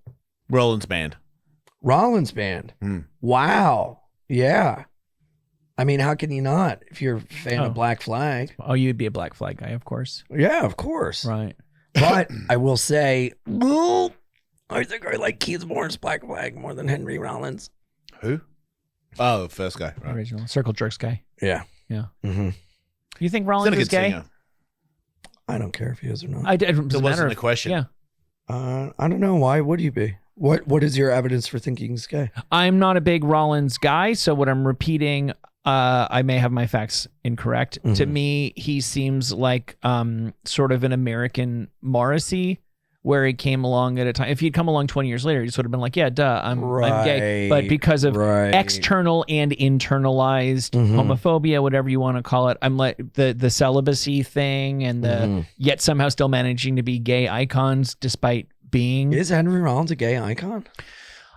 Rollins Band. Rollins Band. Wow. Yeah. I mean, how can you not if you're a fan of Black Flag? Oh, you'd be a Black Flag guy, of course. Yeah, of course. Right. But I will say, I think I like Keith Moore's Black Flag more than Henry Rollins. Who? Oh, the first guy. Right. Original Circle Jerks guy. Yeah. Yeah. Mm-hmm. You think Rollins is gay? Singer. I don't care if he is or not. It wasn't the question. Yeah. I don't know. Why would you be? What is your evidence for thinking he's gay? I'm not a big Rollins guy, so what I'm repeating, I may have my facts incorrect. Mm-hmm. To me, he seems like sort of an American Morrissey, where he came along at a time. If he'd come along 20 years later, he'd sort of been like, yeah, duh, I'm gay. But because of external and internalized homophobia, whatever you want to call it, I'm like the celibacy thing and the yet somehow still managing to be gay icons despite being. Is Henry Rollins a gay icon?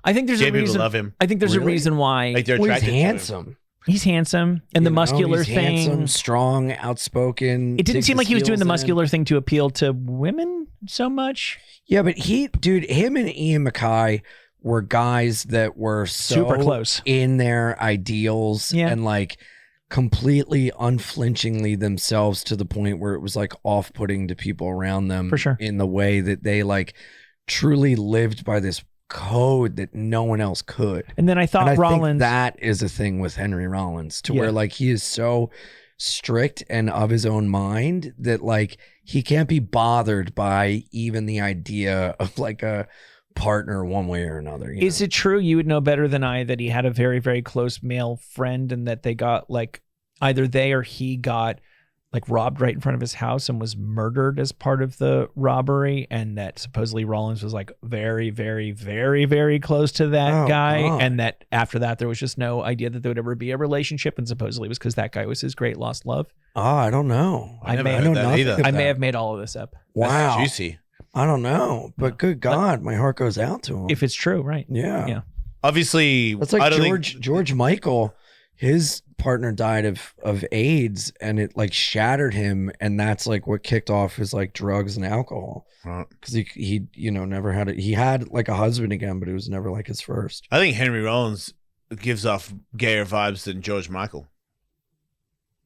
I think there's gay a reason. People love him. I think there's a reason why. Like they're Well, he's attracted to him. handsome. He's handsome, and the muscular he's thing. Handsome, strong, outspoken. It didn't seem like he was doing the in. muscular thing to appeal to women so much. Yeah, but him and Ian MacKaye were guys that were so Super close in their ideals and like completely unflinchingly themselves to the point where it was like off-putting to people around them. For sure. In the way that they like truly lived by this code that no one else could. And then I thought and I Rollins. think that is a thing with Henry Rollins to where like he is so strict and of his own mind that like he can't be bothered by even the idea of like a partner one way or another. Is it true, you would know better than I, that he had a very, very close male friend and that they got like either they or he got like robbed right in front of his house and was murdered as part of the robbery, and that supposedly Rollins was like very, very, very, very close to that guy, and that after that there was just no idea that there would ever be a relationship, and supposedly it was because that guy was his great lost love? Oh, I don't know. I may have made all of this up. Wow. That's juicy. I don't know, but good God, my heart goes out to him. If it's true, right? Yeah. Obviously, that's like George Michael. His partner died of AIDS, and it like shattered him, and that's like what kicked off his like drugs and alcohol. Because he never had it. He had like a husband again, but it was never like his first. I think Henry Rollins gives off gayer vibes than George Michael.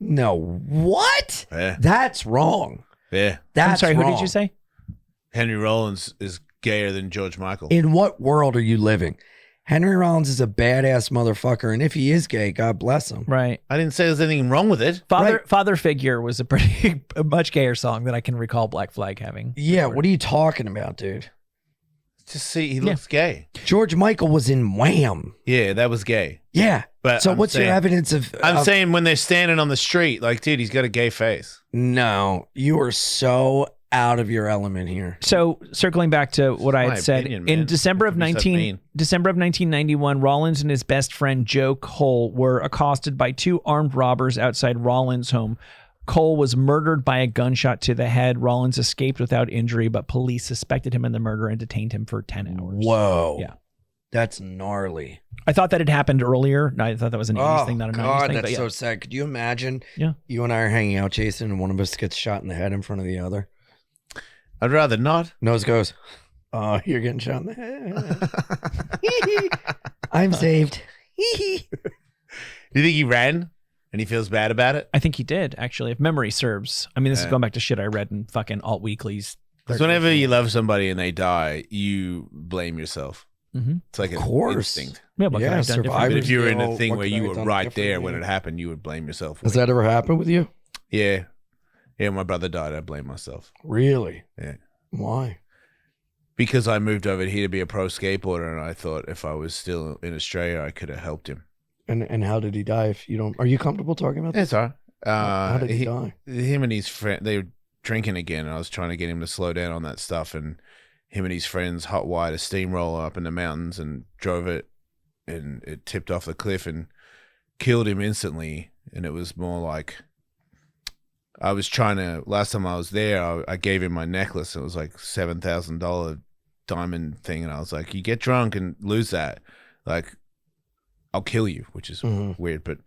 No, what? Yeah. That's wrong. Yeah. That's I'm sorry, wrong. who did you say? Henry Rollins is gayer than George Michael. In what world are you living? Henry Rollins is a badass motherfucker, and if he is gay, God bless him. Right. I didn't say there's anything wrong with it. Father Figure was a much gayer song that I can recall Black Flag having. Yeah, what are you talking about, dude? Just see, he looks gay. George Michael was in Wham. Yeah, that was gay. Yeah. But so what's your evidence of... I'm saying when they're standing on the street, like, dude, he's got a gay face. No, you are so out of your element here. So circling back to what I had said, opinion, in man. December of 1991, Rollins and his best friend Joe Cole were accosted by two armed robbers outside Rollins' home. Cole was murdered by a gunshot to the head. Rollins escaped without injury, but police suspected him in the murder and detained him for 10 hours. Whoa. Yeah. That's gnarly. I thought that had happened earlier. I thought that was an 80s thing, not a 90s thing. That's so sad. Could you imagine? Yeah. You and I are hanging out, Jason, and one of us gets shot in the head in front of the other. I'd rather not. Nose goes, oh, you're getting shot in the head. I'm saved. Do you think he ran and he feels bad about it? I think he did, actually, if memory serves. I mean, this is going back to shit I read in fucking alt weeklies. Because whenever you love somebody and they die, you blame yourself. Mm-hmm. It's like of an course. instinct. Yeah, what could I have done differently? But if you were in a thing what where could I you have were done right there differently? when it happened, you would blame yourself. Has that ever happened with you? Yeah. Yeah, my brother died. I blame myself. Really? Yeah. Why? Because I moved over here to be a pro skateboarder, and I thought if I was still in Australia, I could have helped him. And how did he die? If you don't, are you comfortable talking about this? It's all right. How did he die? Him and his friend, they were drinking again, and I was trying to get him to slow down on that stuff, and him and his friends hot wired a steamroller up in the mountains and drove it, and it tipped off the cliff and killed him instantly. and it was more like I was trying to. Last time I was there, I gave him my necklace. It was like $7,000 diamond thing, and I was like, "You get drunk and lose that, like, I'll kill you," which is weird, but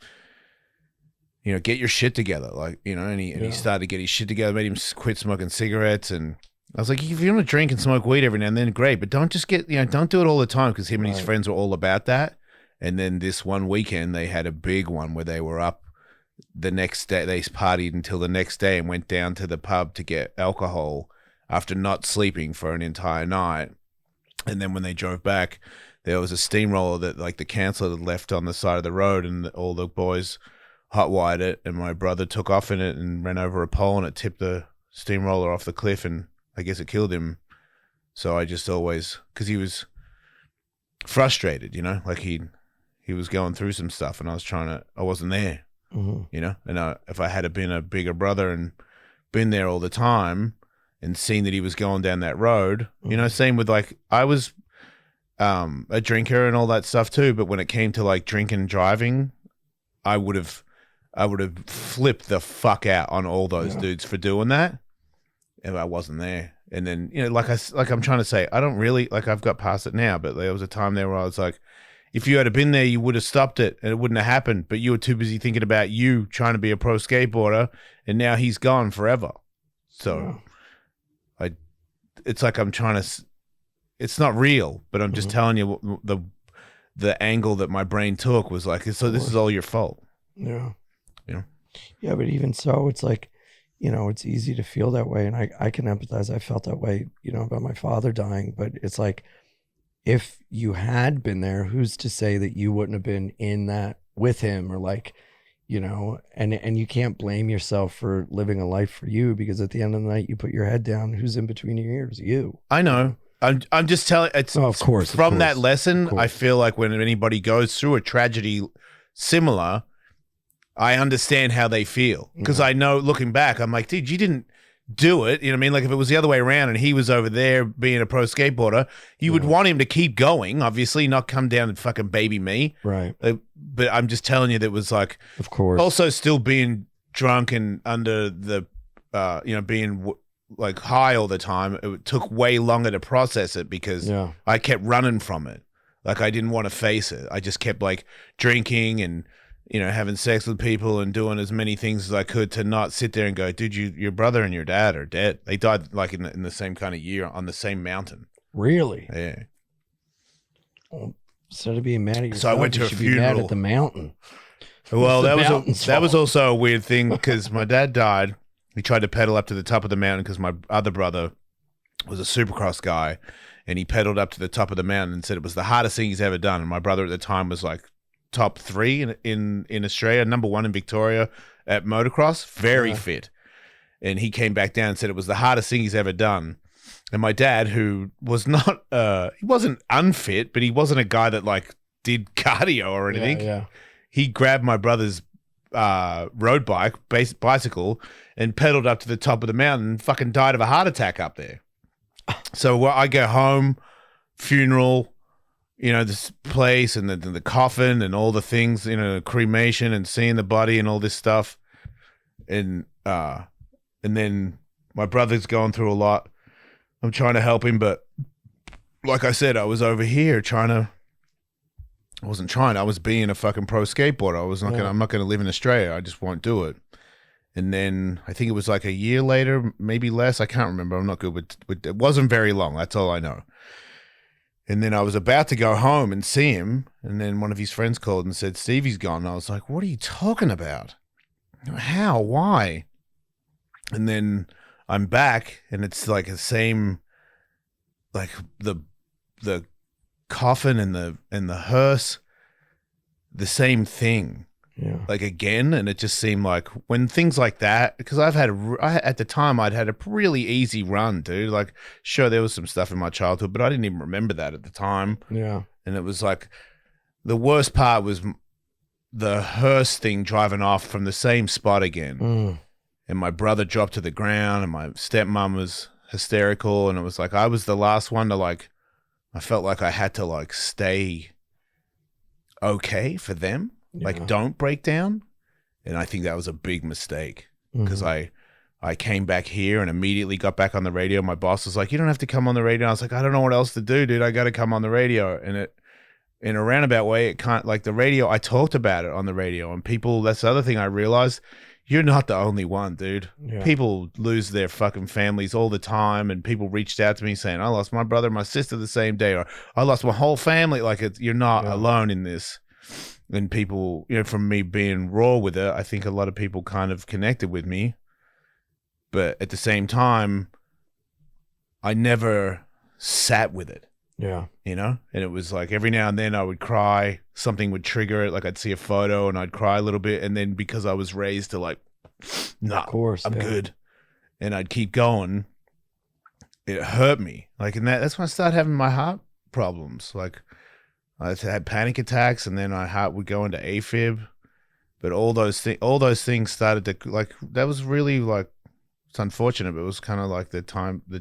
get your shit together, like, and he started to get his shit together, made him quit smoking cigarettes, and I was like, if you want to drink and smoke weed every now and then, great, but don't just don't do it all the time, because him and his friends were all about that. And then this one weekend, they had a big one where they were up the next day. They partied until the next day and went down to the pub to get alcohol after not sleeping for an entire night. And then when they drove back, there was a steamroller that like the council had left on the side of the road, and all the boys hot-wired it, and my brother took off in it and ran over a pole, and it tipped the steamroller off the cliff, and I guess it killed him. So I just always, because he was frustrated, like he was going through some stuff, and I wasn't there, and if I had been a bigger brother and been there all the time and seen that he was going down that road, same with like, I was a drinker and all that stuff too, but when it came to like drinking and driving, I would have flipped the fuck out on all those dudes for doing that if I wasn't there. And then, like I'm trying to say, I don't really, like, I've got past it now, but there was a time there where I was like, if you had been there, you would have stopped it and it wouldn't have happened, but you were too busy thinking about you trying to be a pro skateboarder, and now he's gone forever. So it's like I'm trying to, it's not real, but I'm just telling you the angle that my brain took was like, so this is all your fault. Yeah. Yeah, but even so, it's like, it's easy to feel that way. And I can empathize. I felt that way, about my father dying. But it's like, if you had been there, who's to say that you wouldn't have been in that with him, or like, and you can't blame yourself for living a life for you, because at the end of the night, you put your head down. Who's in between your ears? You. I know. I'm just telling. It's of course from that lesson. I feel like when anybody goes through a tragedy similar, I understand how they feel, because I know, looking back, I'm like, dude, you didn't do it. You know what I mean? Like, if it was the other way around and he was over there being a pro skateboarder, you would want him to keep going, obviously, not come down and fucking baby me. Right. But I'm just telling you, that was like, of course, also still being drunk and under the, being like high all the time. It took way longer to process it, because I kept running from it. Like, I didn't want to face it. I just kept like drinking and, having sex with people and doing as many things as I could to not sit there and go, dude, your brother and your dad are dead. They died like in the same kind of year on the same mountain. Really? Yeah. Well, instead of being mad at yourself, so I went to a funeral. Be mad at the mountain. Well, that was also a weird thing, because my dad died. He tried to pedal up to the top of the mountain, because my other brother was a supercross guy, and he pedaled up to the top of the mountain and said it was the hardest thing he's ever done. And my brother at the time was like top 3 in Australia, number 1 in Victoria at motocross, very fit. And he came back down and said it was the hardest thing he's ever done. And my dad, who was not, he wasn't unfit, but he wasn't a guy that like did cardio or anything. Yeah. He grabbed my brother's road bicycle and pedaled up to the top of the mountain and fucking died of a heart attack up there. So I go home, funeral, this place, and the coffin and all the things, cremation and seeing the body and all this stuff. And then my brother's going through a lot. I'm trying to help him, but like I said, I was over here I was being a fucking pro skateboarder. I'm not going to live in Australia. I just won't do it. And then I think it was like a year later, maybe less. I can't remember. I'm not good with it wasn't very long. That's all I know. And then I was about to go home and see him, and then one of his friends called and said, Stevie's gone. And I was like, what are you talking about? How? Why? And then I'm back, and it's like the same, like the coffin and the hearse, the same thing. Yeah. Like again, and it just seemed like when things like that, because at the time I'd had a really easy run, dude. Like, sure, there was some stuff in my childhood, but I didn't even remember that at the time. Yeah. And it was like, the worst part was the hearse thing driving off from the same spot again. And my brother dropped to the ground, and my stepmom was hysterical, and it was like I was the last one to like, I felt like I had to like stay okay for them. Like, don't break down. And I think that was a big mistake because I came back here and immediately got back on the radio. My boss was like, you don't have to come on the radio. I was like, I don't know what else to do, dude. I got to come on the radio. And it, in a roundabout way, it can't, like the radio, I talked about it on the radio, and people, that's the other thing I realized, you're not the only one, dude. Yeah. People lose their fucking families all the time, and people reached out to me saying, I lost my brother and my sister the same day, or I lost my whole family. Like, you're not alone in this. And people, you know, from me being raw with it, I think a lot of people kind of connected with me. But at the same time, I never sat with it. Yeah. You know? And it was like every now and then I would cry, something would trigger it, like I'd see a photo and I'd cry a little bit, and then because I was raised to like, nah, Of course, I'm yeah. good, and I'd keep going, it hurt me. Like, and that's when I started having my heart problems. Like, I had panic attacks, and then my heart would go into AFib. But all those things started to, like, that was really, like, it's unfortunate, but it was kind of like the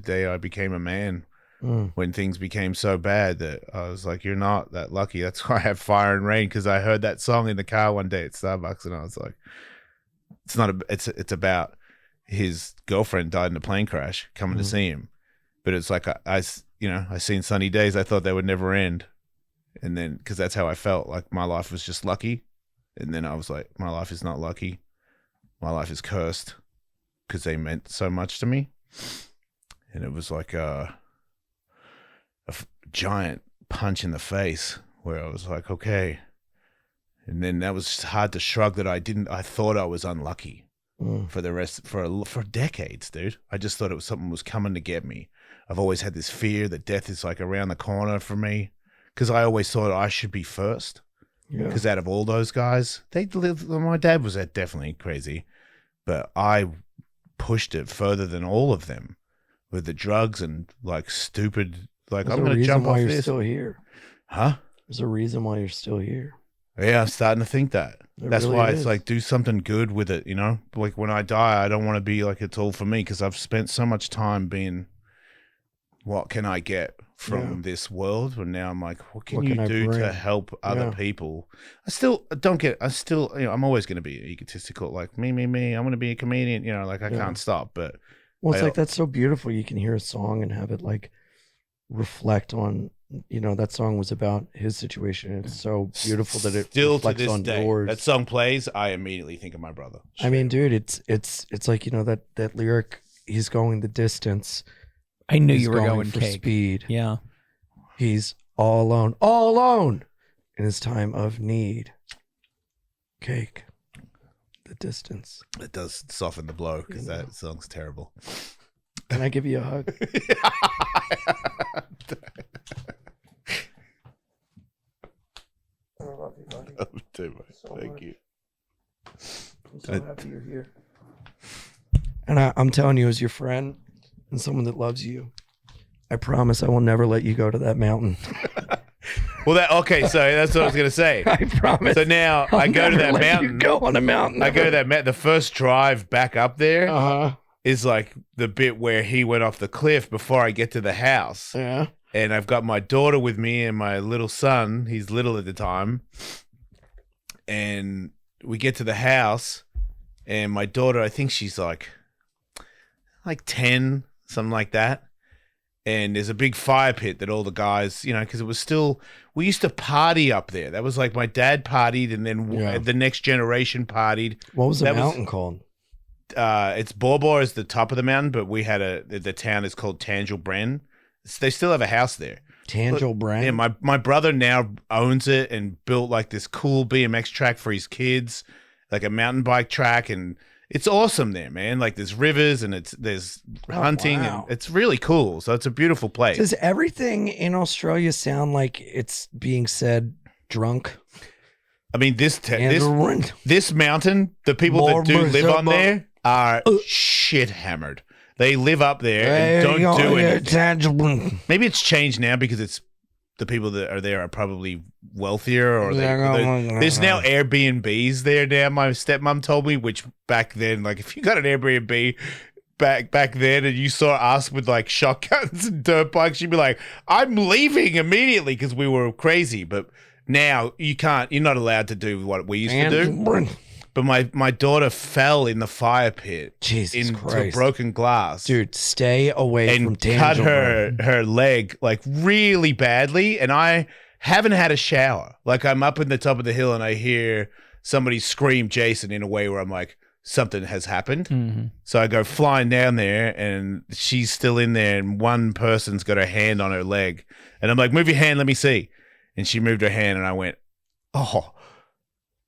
day I became a man. When things became so bad that I was like, you're not that lucky. That's why I have Fire and Rain, because I heard that song in the car one day at Starbucks, and I was like, it's about his girlfriend died in a plane crash, coming to see him. But it's like, I seen Sunny Days. I thought they would never end. And then, because that's how I felt, like my life was just lucky. And then I was like, my life is not lucky. My life is cursed, because they meant so much to me. And it was like a giant punch in the face where I was like, okay. And then that was hard to shrug that I thought I was unlucky for decades, dude. I just thought something was coming to get me. I've always had this fear that death is like around the corner for me, because I always thought I should be first. Because out of all those guys, my dad was definitely crazy, but I pushed it further than all of them with the drugs and like stupid. Like, I'm going to jump off this. You're still here. Huh? There's a reason why you're still here. Yeah, I'm starting to think that. That's really why is. it's like, do something good with it, you know? Like, when I die, I don't want to be like, it's all for me, because I've spent so much time being, what can I get from this world? And now I'm like, what can you do to help other people? I'm always going to be egotistical, like, me. I'm going to be a comedian, you know, like, I can't stop. But well, it's like, that's so beautiful. You can hear a song and have it like reflect on, you know, that song was about his situation. It's so beautiful that it still reflects to this on day, yours. that song plays, I immediately think of my brother. I mean, dude, it's like, you know, that lyric, he's going the distance. I knew He's you were going for cake. speed. Yeah. He's all alone in his time of need. Cake, the distance. It does soften the blow, because that song's terrible. Can I give you a hug? I love you, buddy. Oh, too much. Thank you. I'm so happy you're here. And I'm telling you, as your friend and someone that loves you, I promise I will never let you go to that mountain. Well, so that's what I was going to say. I promise. So now I go to that let mountain. You go on a mountain. I go to that mountain. The first drive back up there is like the bit where he went off the cliff before I get to the house. Yeah. And I've got my daughter with me and my little son. He's little at the time. And we get to the house, and my daughter, I think she's like 10, something like that. And there's a big fire pit that all the guys, you know, because it was still, we used to party up there. That was like my dad partied, and then the next generation partied. What was the mountain called? It's Borbor is the top of the mountain, but we had the town is called Tangel Bren. They still have a house there. Tangel Bren? Yeah, my brother now owns it and built like this cool BMX track for his kids, like a mountain bike track, and it's awesome there, man. Like, there's rivers and there's hunting, and it's really cool. So it's a beautiful place. Does everything in Australia sound like it's being said drunk? I mean, this mountain, the people that do live on there are shit hammered. They live up there and don't do anything. Maybe it's changed now because it's the people that are there are probably wealthier, or there's now Airbnbs there now. My stepmom told me, which back then, like, if you got an Airbnb back then and you saw us with like shotguns and dirt bikes, you'd be like, I'm leaving immediately, because we were crazy. But now you can't. You're not allowed to do what we used to do. But my daughter fell in the fire pit. Jesus into Christ. broken glass. Dude, stay away from And cut tangible. her leg like really badly. And I haven't had a shower. Like I'm up in the top of the hill and I hear somebody scream Jason in a way where I'm like, something has happened. So I go flying down there and she's still in there and one person's got her hand on her leg. And I'm like, move your hand, let me see. And she moved her hand and I went, oh.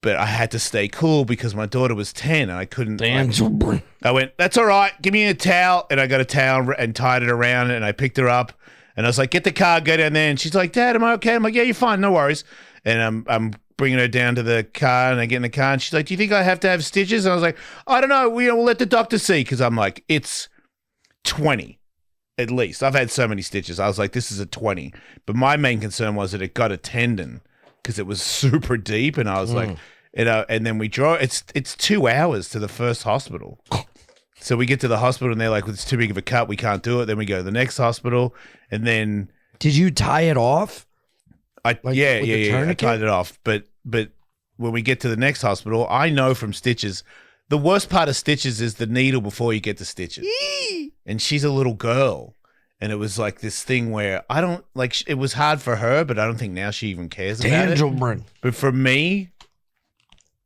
But I had to stay cool because my daughter was 10 and I couldn't. I went, that's all right. Give me a towel. And I got a towel and tied it around and I picked her up. And I was like, get the car, go down there. And she's like, Dad, am I okay? I'm like, yeah, you're fine. No worries. And I'm bringing her down to the car and I get in the car and she's like, do you think I have to have stitches? And I was like, I don't know. We'll let the doctor see. Because I'm like, it's 20 at least. I've had so many stitches. I was like, this is a 20. But my main concern was that it got a tendon because it was super deep. And I was like, and then we drove. It's 2 hours to the first hospital. So we get to the hospital and they're like, well, it's too big of a cut. We can't do it. Then we go to the next hospital. And then. Did you tie it off? I tied it off. But when we get to the next hospital, I know from stitches, the worst part of stitches is the needle before you get to stitches. And she's a little girl. And it was like this thing where I don't like, it was hard for her, but I don't think now she even cares about it. But for me,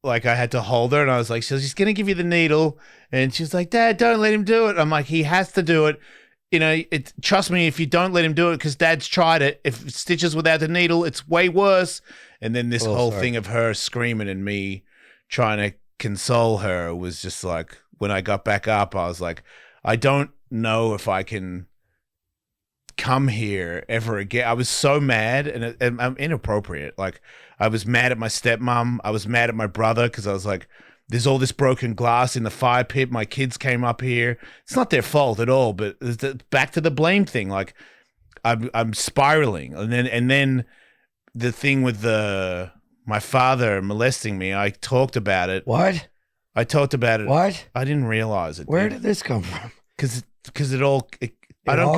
like I had to hold her and I was like, so she's going to give you the needle. And she's like, Dad, don't let him do it. I'm like, he has to do it. You know, trust me, if you don't let him do it, because Dad's tried it, if stitches without the needle, it's way worse. And then this whole thing of her screaming and me trying to console her was just like, when I got back up, I was like, I don't know if I can come here ever again. I was so mad and I'm inappropriate. Like I was mad at my stepmom. I was mad at my brother because I was like, there's all this broken glass in the fire pit. My kids came up here. It's not their fault at all, but back to the blame thing. Like I'm spiraling. And then the thing with my father molesting me, I talked about it. What? I talked about it. What? I didn't realize it. Where did this come from? Because it all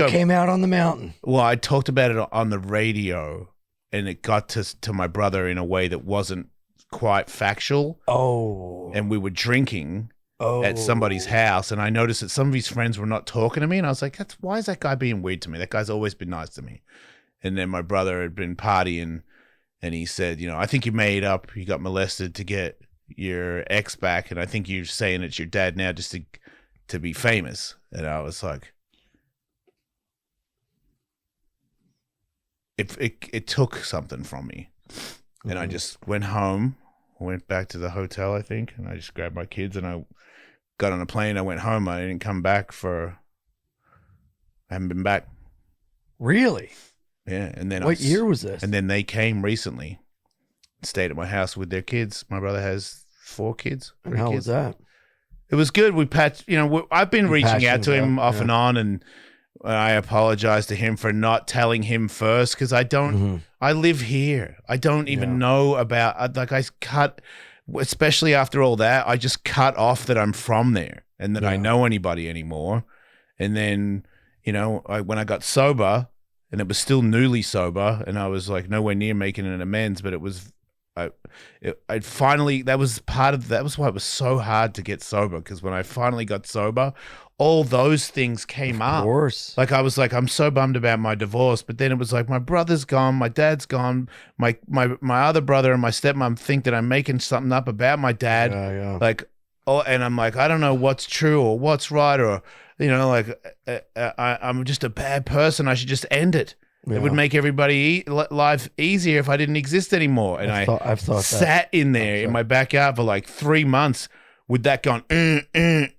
came out on the mountain. Well, I talked about it on the radio and it got to my brother in a way that wasn't quite factual. Oh. And we were drinking at somebody's house and I noticed that some of his friends were not talking to me and I was like, why is that guy being weird to me? That guy's always been nice to me. And then my brother had been partying and he said, I think you made up, you got molested to get your ex back and I think you're saying it's your dad now just to be famous. And I was like, it took something from me. And I just went home, went back to the hotel, I think, and I just grabbed my kids and I got on a plane. I went home. I didn't come back I haven't been back. Really? Yeah. And then what year was this? And then they came recently, stayed at my house with their kids. My brother has 4 kids. And how was that? It was good. We patched, I've been reaching out to him off and on and I apologize to him for not telling him first because I don't, I live here. I don't even know about, I cut, especially after all that, I just cut off that I'm from there and that I know anybody anymore. And then, when I got sober and it was still newly sober and I was like nowhere near making an amends, but it was, I finally, that was why it was so hard to get sober because when I finally got sober, all those things came up. Of course. Like I was like, I'm so bummed about my divorce, but then it was like my brother's gone, my dad's gone, my other brother and my stepmom think that I'm making something up about my dad. Yeah. Like, and I'm like, I don't know what's true or what's right or I'm just a bad person. I should just end it. Yeah. It would make everybody life easier if I didn't exist anymore. And I've thought sat in there in my backyard for like 3 months with that going, and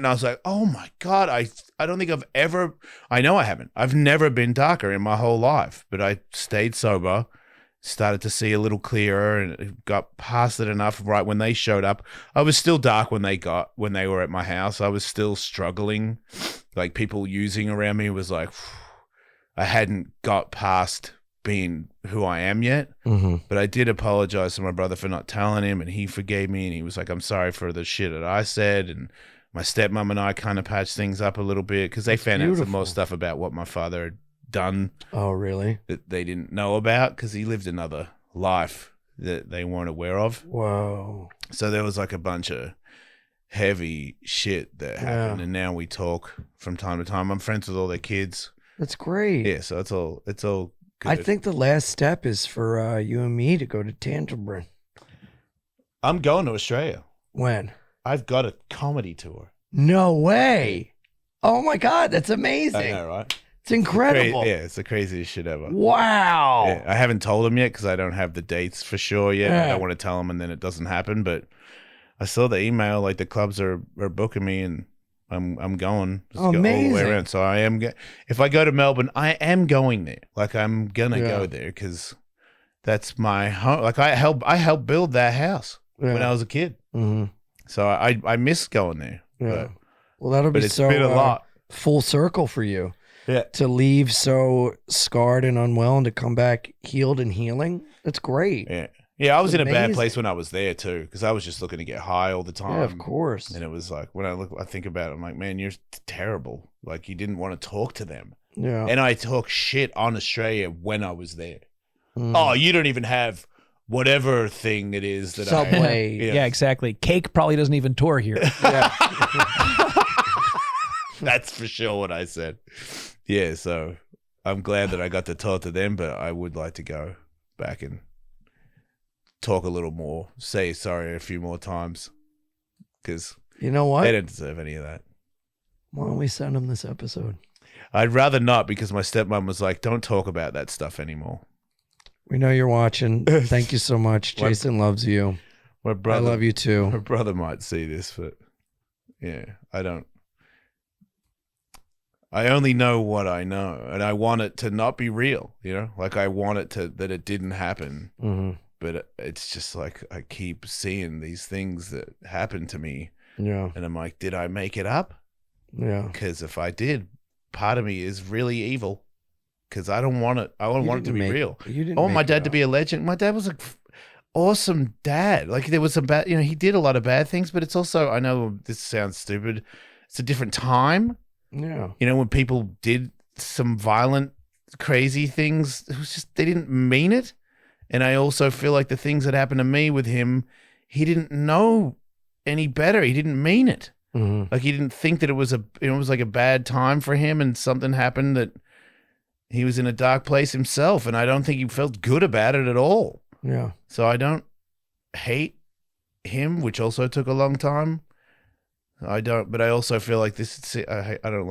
I was like, oh my God, I don't think I know I haven't. I've never been darker in my whole life, but I stayed sober, started to see a little clearer and got past it enough right when they showed up. I was still dark when they were at my house. I was still struggling. Like people using around me was like, I hadn't got past being who I am yet, but I did apologize to my brother for not telling him and he forgave me and he was like, I'm sorry for the shit that I said. And my stepmom and I kind of patched things up a little bit because they found out some more stuff about what my father had done. Oh, really? That they didn't know about because he lived another life that they weren't aware of. Whoa. So there was like a bunch of heavy shit that happened, and now we talk from time to time. I'm friends with all their kids. That's great. Yeah, so it's all good. I think the last step is for you and me to go to Canterbury. I'm going to Australia. When? I've got a comedy tour. No way. Oh my God, that's amazing. I know, right? It's incredible. It's the craziest shit ever. Wow. Yeah, I haven't told them yet because I don't have the dates for sure yet. Yeah. I don't want to tell them and then it doesn't happen. But I saw the email, like the clubs are booking me, and I'm going. Just go all the way Amazing. around. So I am. If I go to Melbourne, I am going there. Like I'm gonna go there because that's my home. Like I helped build that house when I was a kid. Mm-hmm. So I miss going there. Yeah. Well, that'll be But it's so been a lot. full circle for you. Yeah. To leave so scarred and unwell and to come back healed and healing. That's great. Yeah. Yeah, I was in a bad amazing. place when I was there too, because I was just looking to get high all the time. Yeah, of course. And it was like, when I think about it, I'm like, man, you're terrible. Like you didn't want to talk to them. Yeah. And I talk shit on Australia when I was there. Mm. Oh, you don't even have whatever thing it is that Subway. Yeah, exactly. Cake probably doesn't even tour here. Yeah. That's for sure what I said. Yeah, so I'm glad that I got to talk to them, but I would like to go back and talk a little more, say sorry a few more times, because You know what? they don't deserve any of that. Why don't we send them this episode? I'd rather not, because my stepmom was like, don't talk about that stuff anymore. We know you're watching. Thank you so much. What? Jason loves you. My brother, I love you my too. brother might see this, but yeah, I don't. I only know what I know, and I want it to not be real, you know? Like I want it to, that it didn't happen, Mm-hmm. but it's just like I keep seeing these things that happen to me, Yeah. and I'm like, did I make it up? Yeah. Because if I did, part of me is really evil, because I don't want it. I don't want it to be real. You didn't I want my make it dad to up. be a legend. My dad was an awesome dad. Like there was some bad, he did a lot of bad things, but it's also, I know this sounds stupid, it's a different time. Yeah. When people did some violent, crazy things, it was just, they didn't mean it. And I also feel like the things that happened to me with him, he didn't know any better. He didn't mean it. Mm-hmm. Like he didn't think that it was like a bad time for him, and something happened that he was in a dark place himself. And I don't think he felt good about it at all. Yeah. So I don't hate him, which also took a long time. I don't, but I also feel like this. I don't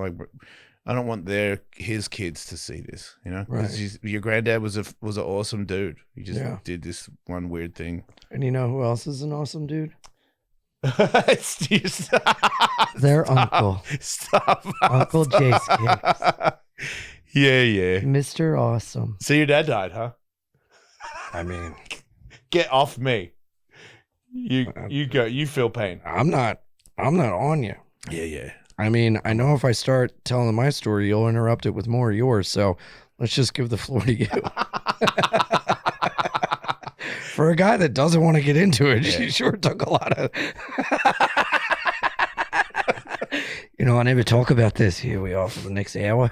want his kids to see this. Because your granddad was an awesome dude. He just did this one weird thing. And you know who else is an awesome dude? Stop. Their uncle. Stop. Uncle Jace Hicks. Yeah. Mr. Awesome. So your dad died, huh? I mean, Get off me. You go. You feel pain. I'm not on you. Yeah. I mean, I know if I start telling my story, you'll interrupt it with more of yours. So let's just give the floor to you. For a guy that doesn't want to get into it, she sure took a lot of. I never talk about this. Here we are for the next hour.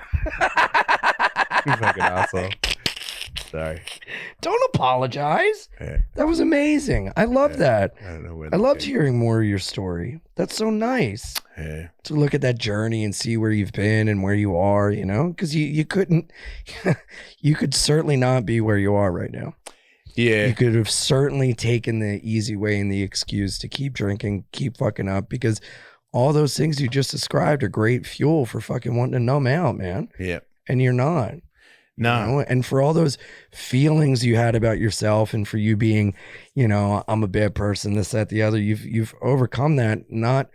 You fucking asshole. Sorry. Don't apologize. Yeah. That was amazing. I love that. I don't know where I loved hearing more of your story. That's so nice. Yeah. To look at that journey and see where you've been and where you are, because you couldn't, you could certainly not be where you are right now. Yeah. You could have certainly taken the easy way and the excuse to keep drinking, keep fucking up, because all those things you just described are great fuel for fucking wanting to numb out, man. Yeah. And you're not. No. And for all those feelings you had about yourself, and for you being, I'm a bad person, this, that, the other, you've overcome that, not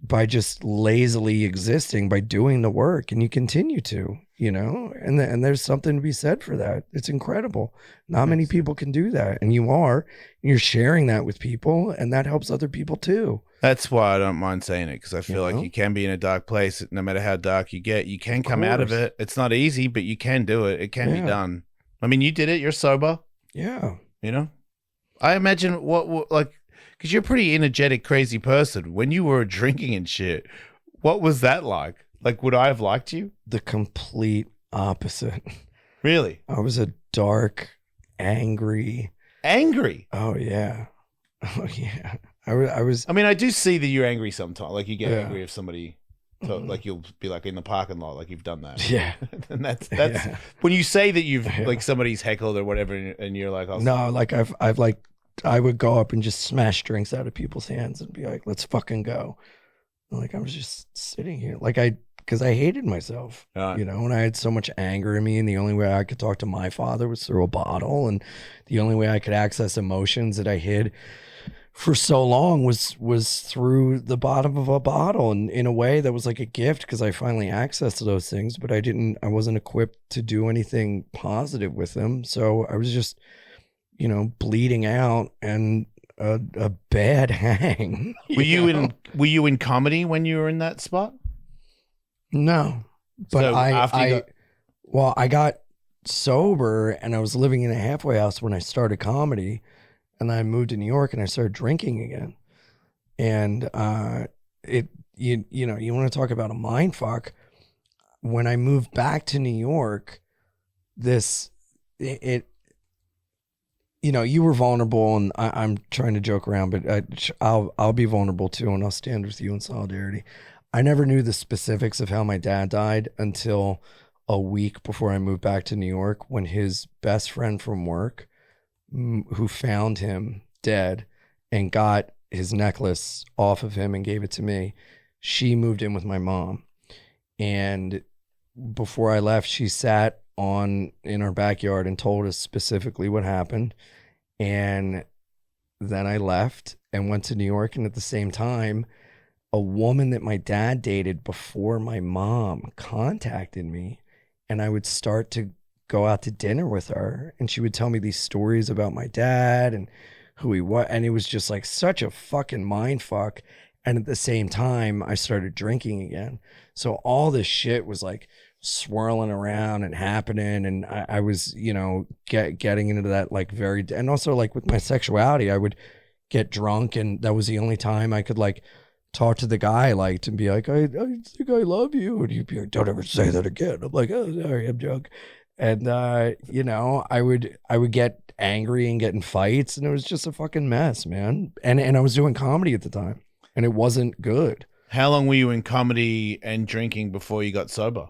by just lazily existing, by doing the work, and you continue to, and there's something to be said for that. It's incredible. Not many people can do that, and you're sharing that with people, and that helps other people too. That's why I don't mind saying it, because I feel like you can be in a dark place. No matter how dark you get, you can come out of it. It's not easy, but you can do it. It can be done. I mean, you did it. You're sober. Yeah. I imagine because you're a pretty energetic, crazy person. When you were drinking and shit, what was that like? Like, would I have liked you? The complete opposite. Really? I was a dark, angry, angry. Oh yeah. Oh yeah. I was. I mean, I do see that you're angry sometimes. Like you get Yeah. angry if somebody, like you'll be like in the parking lot, like you've done that. Yeah. And that's Yeah. when you say that you've like somebody's heckled or whatever, and you're like, No, like I've like I would go up and just smash drinks out of people's hands and be like, let's fucking go. And like I was just sitting here, like because I hated myself, you know, and I had so much anger in me, and the only way I could talk to my father was through a bottle, and the only way I could access emotions that I hid for so long was through the bottom of a bottle, and in a way that was like a gift because I finally accessed those things, but I wasn't equipped to do anything positive with them, so I was just, you know, bleeding out and a bad hang. were you in comedy when you were in that spot? No, but So I got sober and I was living in a halfway house when I started comedy, and I moved to New York and I started drinking again. And you know, you want to talk about a mind fuck. When I moved back to New York, you know, you were vulnerable, and I'm trying to joke around, but I'll be vulnerable too, and I'll stand with you in solidarity. I never knew the specifics of how my dad died until a week before I moved back to New York, when his best friend from work, who found him dead and got his necklace off of him and gave it to me, she moved in with my mom. And before I left, she sat in our backyard and told us specifically what happened. And then I left and went to New York. And at the same time, a woman that my dad dated before my mom contacted me, and I would start to go out to dinner with her, and she would tell me these stories about my dad and who he was. And it was just like such a fucking mind fuck. And at the same time, I started drinking again. So all this shit was like swirling around and happening, and I was, you know, getting into that like and also like with my sexuality, I would get drunk, and that was the only time I could like talk to the guy I liked and be like, I think I love you, and he'd be like, don't ever say that again. I'm like, oh sorry, I'm drunk. And you know, I would get angry and get in fights, and it was just a fucking mess, man. And I was doing comedy at the time, and it wasn't good. How long were you in comedy and drinking before you got sober?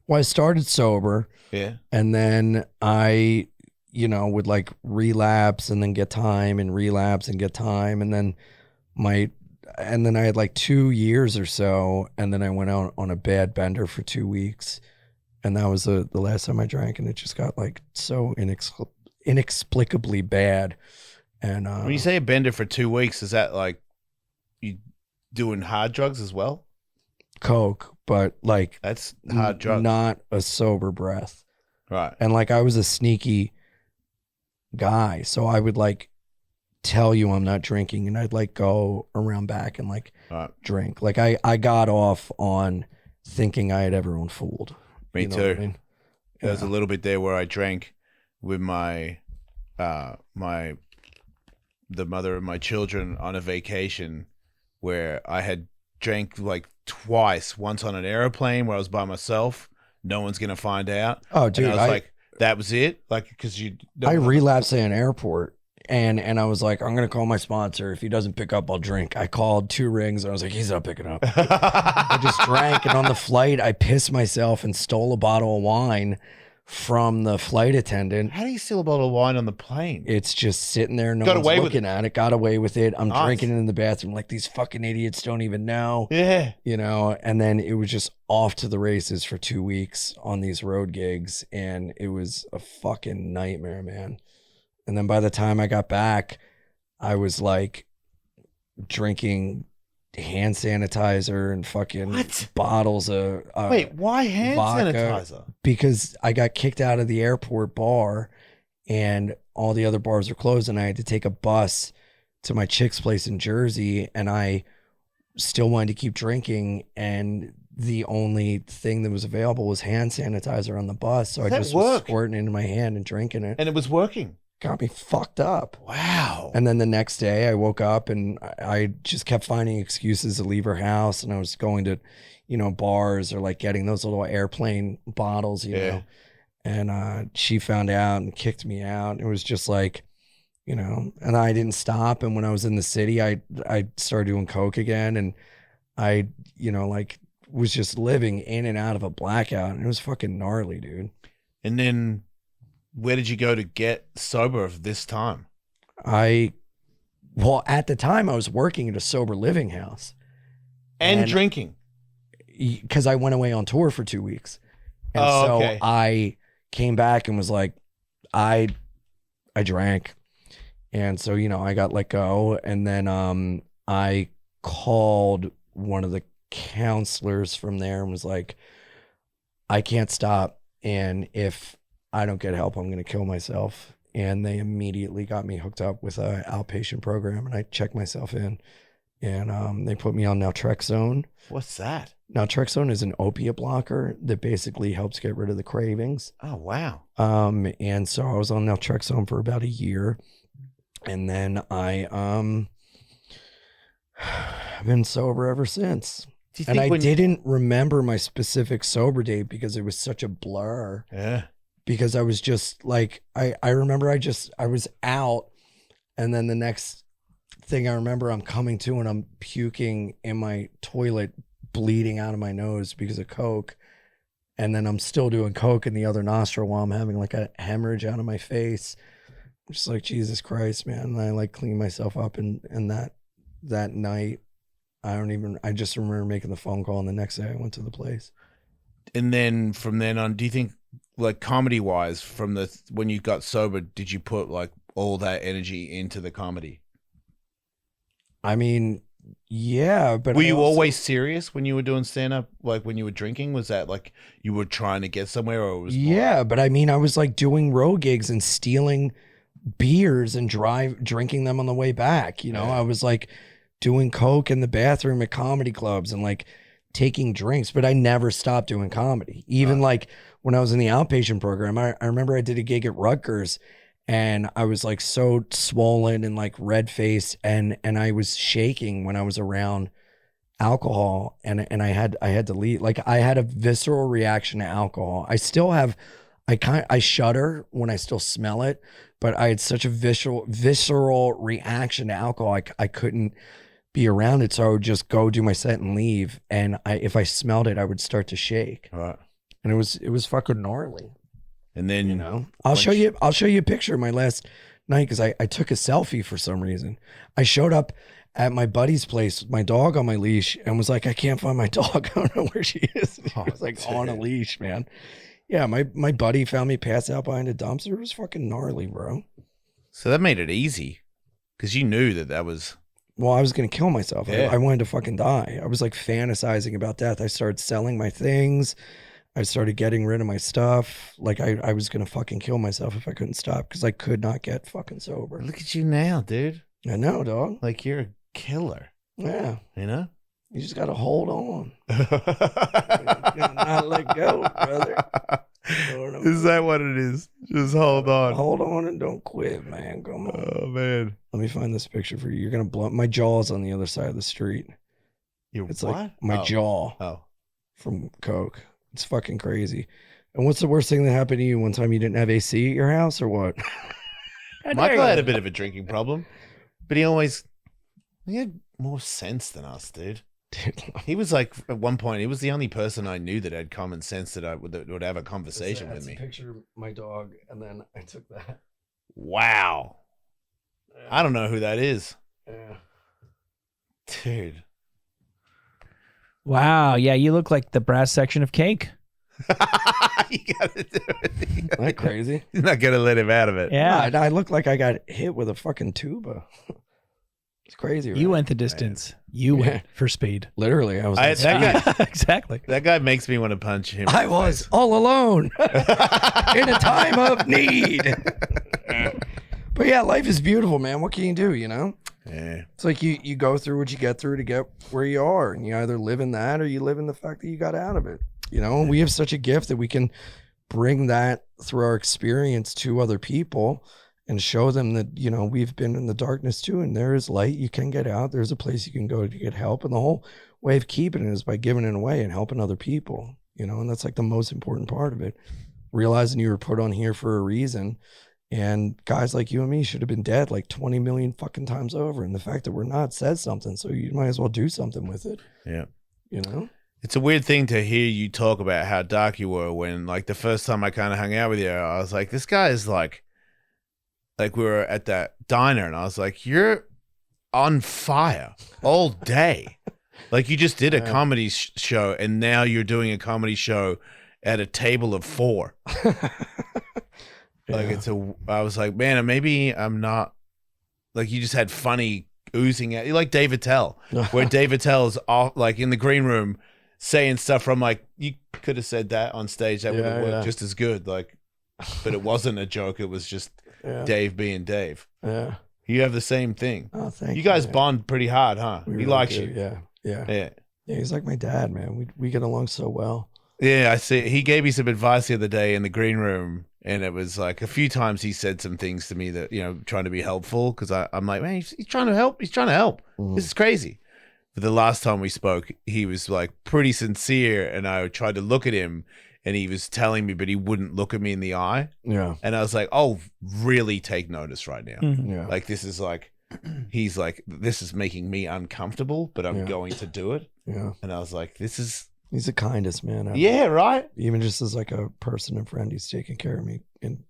Well, I started sober. Yeah. And then I, you know, would like relapse and then get time and relapse and get time. And then I had like 2 years or so. And then I went out on a bad bender for 2 weeks. And that was the last time I drank. And it just got like so inexplicably bad. And when you say a bender for 2 weeks, is that like you doing hard drugs as well? Coke, but like that's hard drugs, not a sober breath. Right. And like I was a sneaky guy, so I would like tell you I'm not drinking, and I'd like go around back and like drink. Like I got off on thinking I had everyone fooled. Me you know too. What I mean? There's a little bit there where I drank with my the mother of my children on a vacation, where I had drank like twice, once on an airplane where I was by myself, no one's gonna find out. Oh dude, and I was like, that was it, like, because I relapsed in an airport, and I was like, I'm gonna call my sponsor. If he doesn't pick up, I'll drink. I called 2 rings, and I was like, he's not picking up. I just drank, and on the flight I pissed myself and stole a bottle of wine from the flight attendant. How do you steal a bottle of wine on the plane? It's just sitting there, no one's looking at it. Got away with it. I'm drinking it in the bathroom like these fucking idiots don't even know. Yeah. You know, and then it was just off to the races for 2 weeks on these road gigs, and it was a fucking nightmare, man. And then by the time I got back, I was like drinking hand sanitizer and fucking bottles of wait, why hand vodka, sanitizer? because I got kicked out of the airport bar and all the other bars were closed, and I had to take a bus to my chick's place in Jersey, and I still wanted to keep drinking, and the only thing that was available was hand sanitizer on the bus, so I just was squirting it into my hand and drinking it, and it was working. Got me fucked up. Wow. And then the next day I woke up and I just kept finding excuses to leave her house, and I was going to, you know, bars or like getting those little airplane bottles, you know, and she found out and kicked me out. It was just like, you know, and I didn't stop. And when I was in the city, I started doing coke again, and I, you know, like was just living in and out of a blackout, and it was fucking gnarly, dude. And then where did you go to get sober this time? Well, at the time I was working at a sober living house. And drinking. Because I went away on tour for 2 weeks. And okay. I came back and was like, I drank. And so, you know, I got let go. And then I called one of the counselors from there and was like, I can't stop. And if I don't get help, I'm going to kill myself. And they immediately got me hooked up with an outpatient program, and I checked myself in, and they put me on naltrexone. What's that? Naltrexone is an opiate blocker that basically helps get rid of the cravings. Oh, wow. And so I was on naltrexone for about a year, and then I've been sober ever since. And I didn't remember my specific sober date because it was such a blur. Yeah. Because I was just like, I remember I was out, and then the next thing I remember, I'm coming to and I'm puking in my toilet, bleeding out of my nose because of coke. And then I'm still doing coke in the other nostril while I'm having like a hemorrhage out of my face. I'm just like, Jesus Christ, man. And I like cleaned myself up, and that night, I just remember making the phone call, and the next day I went to the place. And then from then on, do you think, like comedy wise, from when you got sober, did you put like all that energy into the comedy? I mean, yeah, but were you always serious when you were doing stand up? Like when you were drinking, was that like you were trying to get somewhere, or it was yeah, but I mean, I was like doing road gigs and stealing beers and drinking them on the way back. You know, I was like doing coke in the bathroom at comedy clubs and like taking drinks, but I never stopped doing comedy. Even like when I was in the outpatient program, I remember I did a gig at Rutgers, and I was like so swollen and like red faced, and I was shaking when I was around alcohol, and I had to leave. Like I had a visceral reaction to alcohol. I still have, I shudder when I still smell it, but I had such a visceral reaction to alcohol. I couldn't be around it, so I would just go do my set and leave. And if I smelled it, I would start to shake. All right. And it was fucking gnarly. And then, you know, I'll show you a picture of my last night, because I took a selfie for some reason. I showed up at my buddy's place with my dog on my leash and was like, I can't find my dog. I don't know where she is. She was like on a leash, man. Yeah, my buddy found me passed out behind a dumpster. It was fucking gnarly, bro. So that made it easy, because you knew that was... Well, I was going to kill myself. Yeah. I wanted to fucking die. I was like fantasizing about death. I started selling my things. I started getting rid of my stuff. Like I was going to fucking kill myself if I couldn't stop, because I could not get fucking sober. Look at you now, dude. I know, dog. Like you're a killer. Yeah. You know? You just got to hold on. You gotta not let go, brother. Is that what it is? Just hold on. Hold on and don't quit, man. Come on. Oh, man. Let me find this picture for you. You're going to blow. My jaw's on the other side of the street. It's what? like my jaw from coke. It's fucking crazy. And what's the worst thing that happened to you? One time you didn't have AC at your house, or what? Michael had a bit of a drinking problem, but he had more sense than us, dude. He was like, at one point, he was the only person I knew that had common sense that would have a conversation with me. That's a picture of my dog, and then I took that. Wow. Yeah. I don't know who that is. Yeah. Dude. Wow. Yeah, you look like the brass section of Cake. You gotta do it. Isn't that crazy? You're not gonna let him out of it. Yeah. I look like I got hit with a fucking tuba. It's crazy, right? You went the distance. Man. You went for speed. Literally, I was. That guy, exactly. That guy makes me want to punch him. I was all alone in a time of need. But yeah, life is beautiful, man. What can you do? You know. Yeah. It's like you go through what you get through to get where you are, and you either live in that or you live in the fact that you got out of it. You know, we have such a gift that we can bring that through our experience to other people and show them that, you know, we've been in the darkness too, and there is light. You can get out. There's a place you can go to get help. And the whole way of keeping it is by giving it away and helping other people, you know, and that's like the most important part of it. Realizing you were put on here for a reason And guys like you and me should have been dead like 20 million fucking times over. And the fact that we're not says something. So you might as well do something with it. Yeah. You know? It's a weird thing to hear you talk about how dark you were when, like, the first time I kind of hung out with you, I was like, this guy is like we were at that diner and I was like, you're on fire all day. Like, you just did a comedy show and now you're doing a comedy show at a table of 4. Like, I was like, man, maybe I'm not, like, you just had funny oozing out. You're like Dave Attell, where Dave Attell is off, like, in the green room saying stuff from, like, you could have said that on stage. That would have worked just as good. Like, but it wasn't a joke. It was just Dave being Dave. Yeah. You have the same thing. Oh, thank you. You guys bond pretty hard, huh? We He really likes do. you. Yeah. Yeah. Yeah, he's like my dad, man. We get along so well. Yeah, I see. He gave me some advice the other day in the green room, and it was like a few times he said some things to me that, you know, trying to be helpful, because I'm like, man, he's trying to help. He's trying to help. This is crazy. But the last time we spoke, he was like pretty sincere, and I tried to look at him, and he was telling me, but he wouldn't look at me in the eye. Yeah. And I was like, oh, really take notice right now. Yeah. Like, this is like, he's like, this is making me uncomfortable, but I'm going to do it. Yeah. And I was like, this is. He's the kindest man ever. Yeah, right? Even just as like a person and friend, he's taken care of me in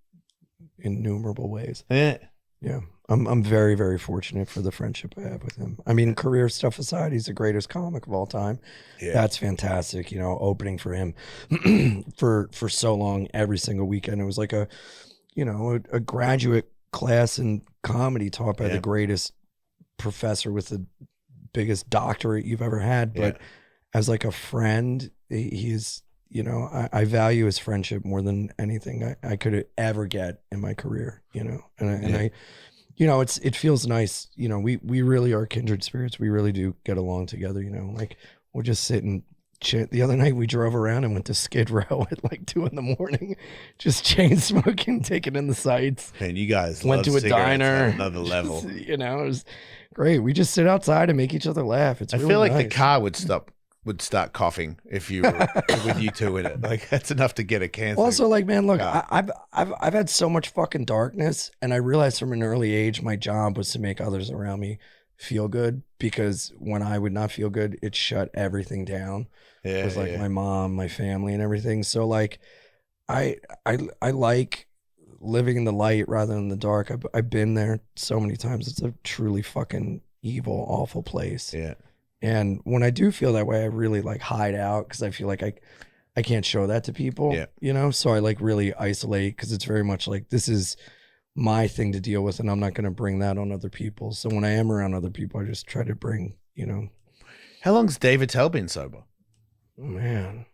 innumerable ways. Yeah. Yeah. I'm very, very fortunate for the friendship I have with him. I mean, career stuff aside, he's the greatest comic of all time. Yeah. That's fantastic. You know, opening for him for so long, every single weekend. It was like a graduate class in comedy taught by the greatest professor with the biggest doctorate you've ever had. But as like a friend, he's, you know, I value his friendship more than anything I could ever get in my career, you know, and I, you know, it feels nice. You know, we really are kindred spirits. We really do get along together, you know, like we'll just sit and chit. The other night we drove around and went to Skid Row at like 2 a.m, just chain smoking, taking in the sights. And you guys went to a diner, at another level. Just, you know, it was great. We just sit outside and make each other laugh. It's I really feel like nice. the car would start coughing if you were with you two in it. Like, that's enough to get a cancer. Also, like, man, look, I've had so much fucking darkness, and I realized from an early age my job was to make others around me feel good, because when I would not feel good, it shut everything down. It was like my mom, my family, and everything. So like, I like living in the light rather than the dark. I've been there so many times. It's a truly fucking evil, awful place. Yeah. And when I do feel that way, I really like hide out, because I feel like I can't show that to people, you know? So I like really isolate, because it's very much like, this is my thing to deal with, and I'm not going to bring that on other people. So when I am around other people, I just try to bring, you know. How long's Dave Attell been sober? Man.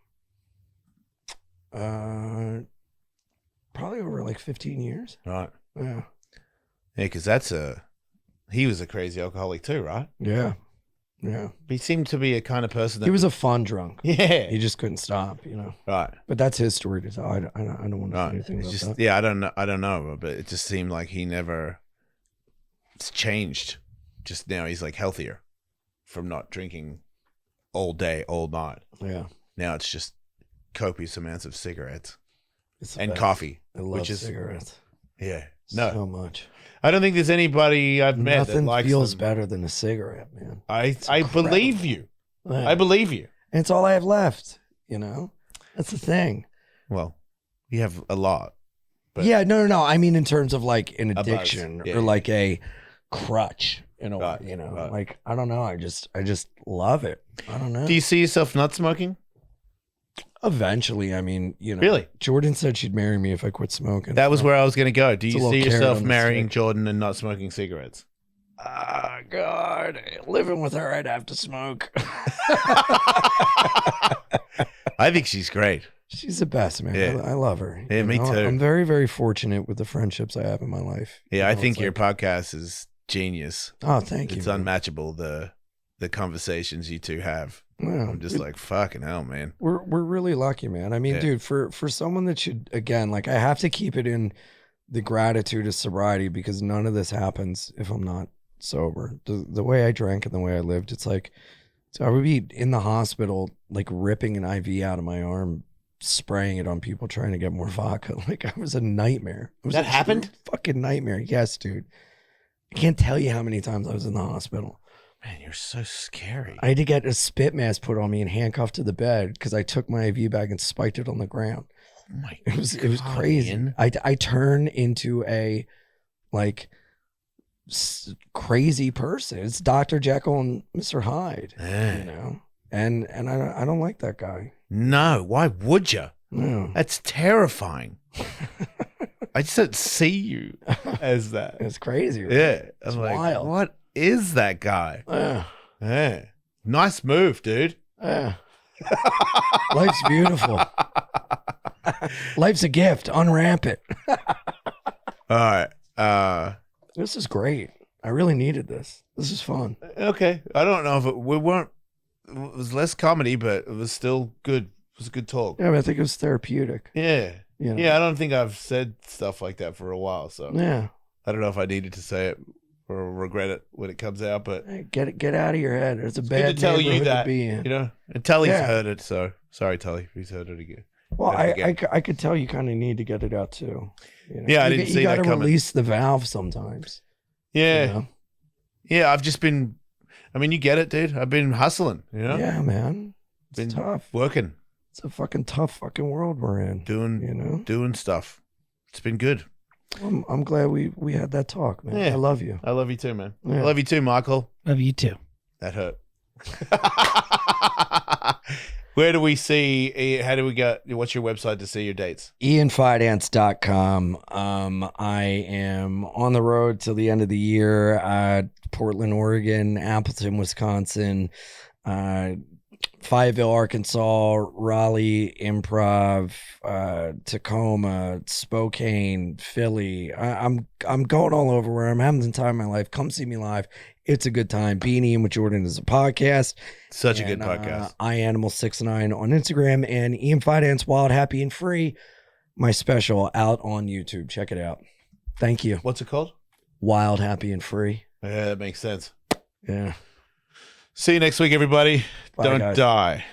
Probably over like 15 years. Right. Yeah. Yeah, because he was a crazy alcoholic too, right? Yeah. Yeah. He seemed to be a kind of person that He was a fun drunk. Yeah. He just couldn't stop, you know. Right. But that's his story to tell. I don't want to say anything about that. Yeah, I don't know, but it just seemed like it's changed. Just now he's like healthier from not drinking all day, all night. Yeah. Now it's just copious amounts of cigarettes and best. coffee. I love cigarettes. Yeah. No. So much. I don't think there's anybody I've met Nothing that likes feels them. better than a cigarette, man. I believe you. Yeah. I believe you. And it's all I have left, you know? That's the thing. Well, you have a lot. But Yeah, no. I mean, in terms of like an buzz. addiction Yeah, or yeah. like a crutch, in a Right, way, you know? right. Like, I don't know. I just love it. I don't know. Do you see yourself not smoking? Eventually, I mean, you know. Really? Jordan said she'd marry me if I quit smoking. That was where I was going to go. Do It's a you little see carrot yourself on the marrying stick. Jordan and not smoking cigarettes? Ah, God. Living with her, I'd have to smoke. I think she's great. She's the best, man. Yeah. I love her. Yeah, You me know, too. I'm very, very fortunate with the friendships I have in my life. Yeah, You I know, think it's your like- podcast is genius. Oh, thank you. It's man. unmatchable, the conversations you two have. Yeah, I'm just like, fucking hell, man. we're really lucky, man. I mean, Yeah. dude, for someone that should, again, like, I have to keep it in the gratitude of sobriety, because none of this happens if I'm not sober. The way I drank and the way I lived, it's like, so I would be in the hospital, like ripping an IV out of my arm spraying it on people trying to get more vodka. Like, I was a nightmare. It was That a happened? fucking nightmare. Yes, dude. I can't tell you how many times I was in the hospital. Man, you're so scary. I had to get a spit mask put on me and handcuffed to the bed because I took my IV bag and spiked it on the ground. Oh my It was God, crazy. Ian. I turned into a like crazy person. It's Dr. Jekyll and Mr. Hyde, Yeah. you know. And I don't like that guy. No, why would you? No. That's terrifying. I just don't see you as that. It's crazy. Right? Yeah. It's I'm like, wild. what is that guy? Yeah. Yeah. Nice move, dude. Yeah. Life's beautiful. Life's a gift. Unwrap it. All right. This is great. I really needed this. This is fun. Okay. I don't know if it was less comedy, but it was still good. It was a good talk. Yeah, but I think it was therapeutic. Yeah. You know? Yeah, I don't think I've said stuff like that for a while, so Yeah. I don't know if I needed to say it or regret it when it comes out, but Hey, get out of your head. It's a good bad to tell you neighborhood that, to be in. you know, and Tully's Yeah. heard it, so sorry, Tully, if he's heard it again. Well, Again. I could tell you kind of need to get it out too. You know? Yeah, I You didn't you see that gotta coming. release the valve sometimes. Yeah. You know? Yeah, I've just been, I mean, you get it, dude. I've been hustling, you know, Yeah, man. It's been tough. working, It's a fucking tough fucking world we're in. doing, You know? doing stuff. It's been good. I'm glad we had that talk, man. Yeah. I love you. I love you too, man. Yeah. I love you too, Michael. Love you too. That hurt. Where do we see, how do we go? What's your website to see your dates? IanFidance.com. I am on the road till the end of the year. Portland, Oregon, Appleton, Wisconsin, Fayetteville, Arkansas, Raleigh, Improv, Tacoma, Spokane, Philly. I'm going all over where I'm having the time of my life. Come see me live. It's a good time. Being Ian with Jordan is a podcast. Such a good podcast. iAnimal69 on Instagram and Ian Fidance, Wild, Happy, and Free. My special out on YouTube. Check it out. Thank you. What's it called? Wild, Happy, and Free. Yeah, that makes sense. Yeah. See you next week, everybody. Bye, Don't guys. die.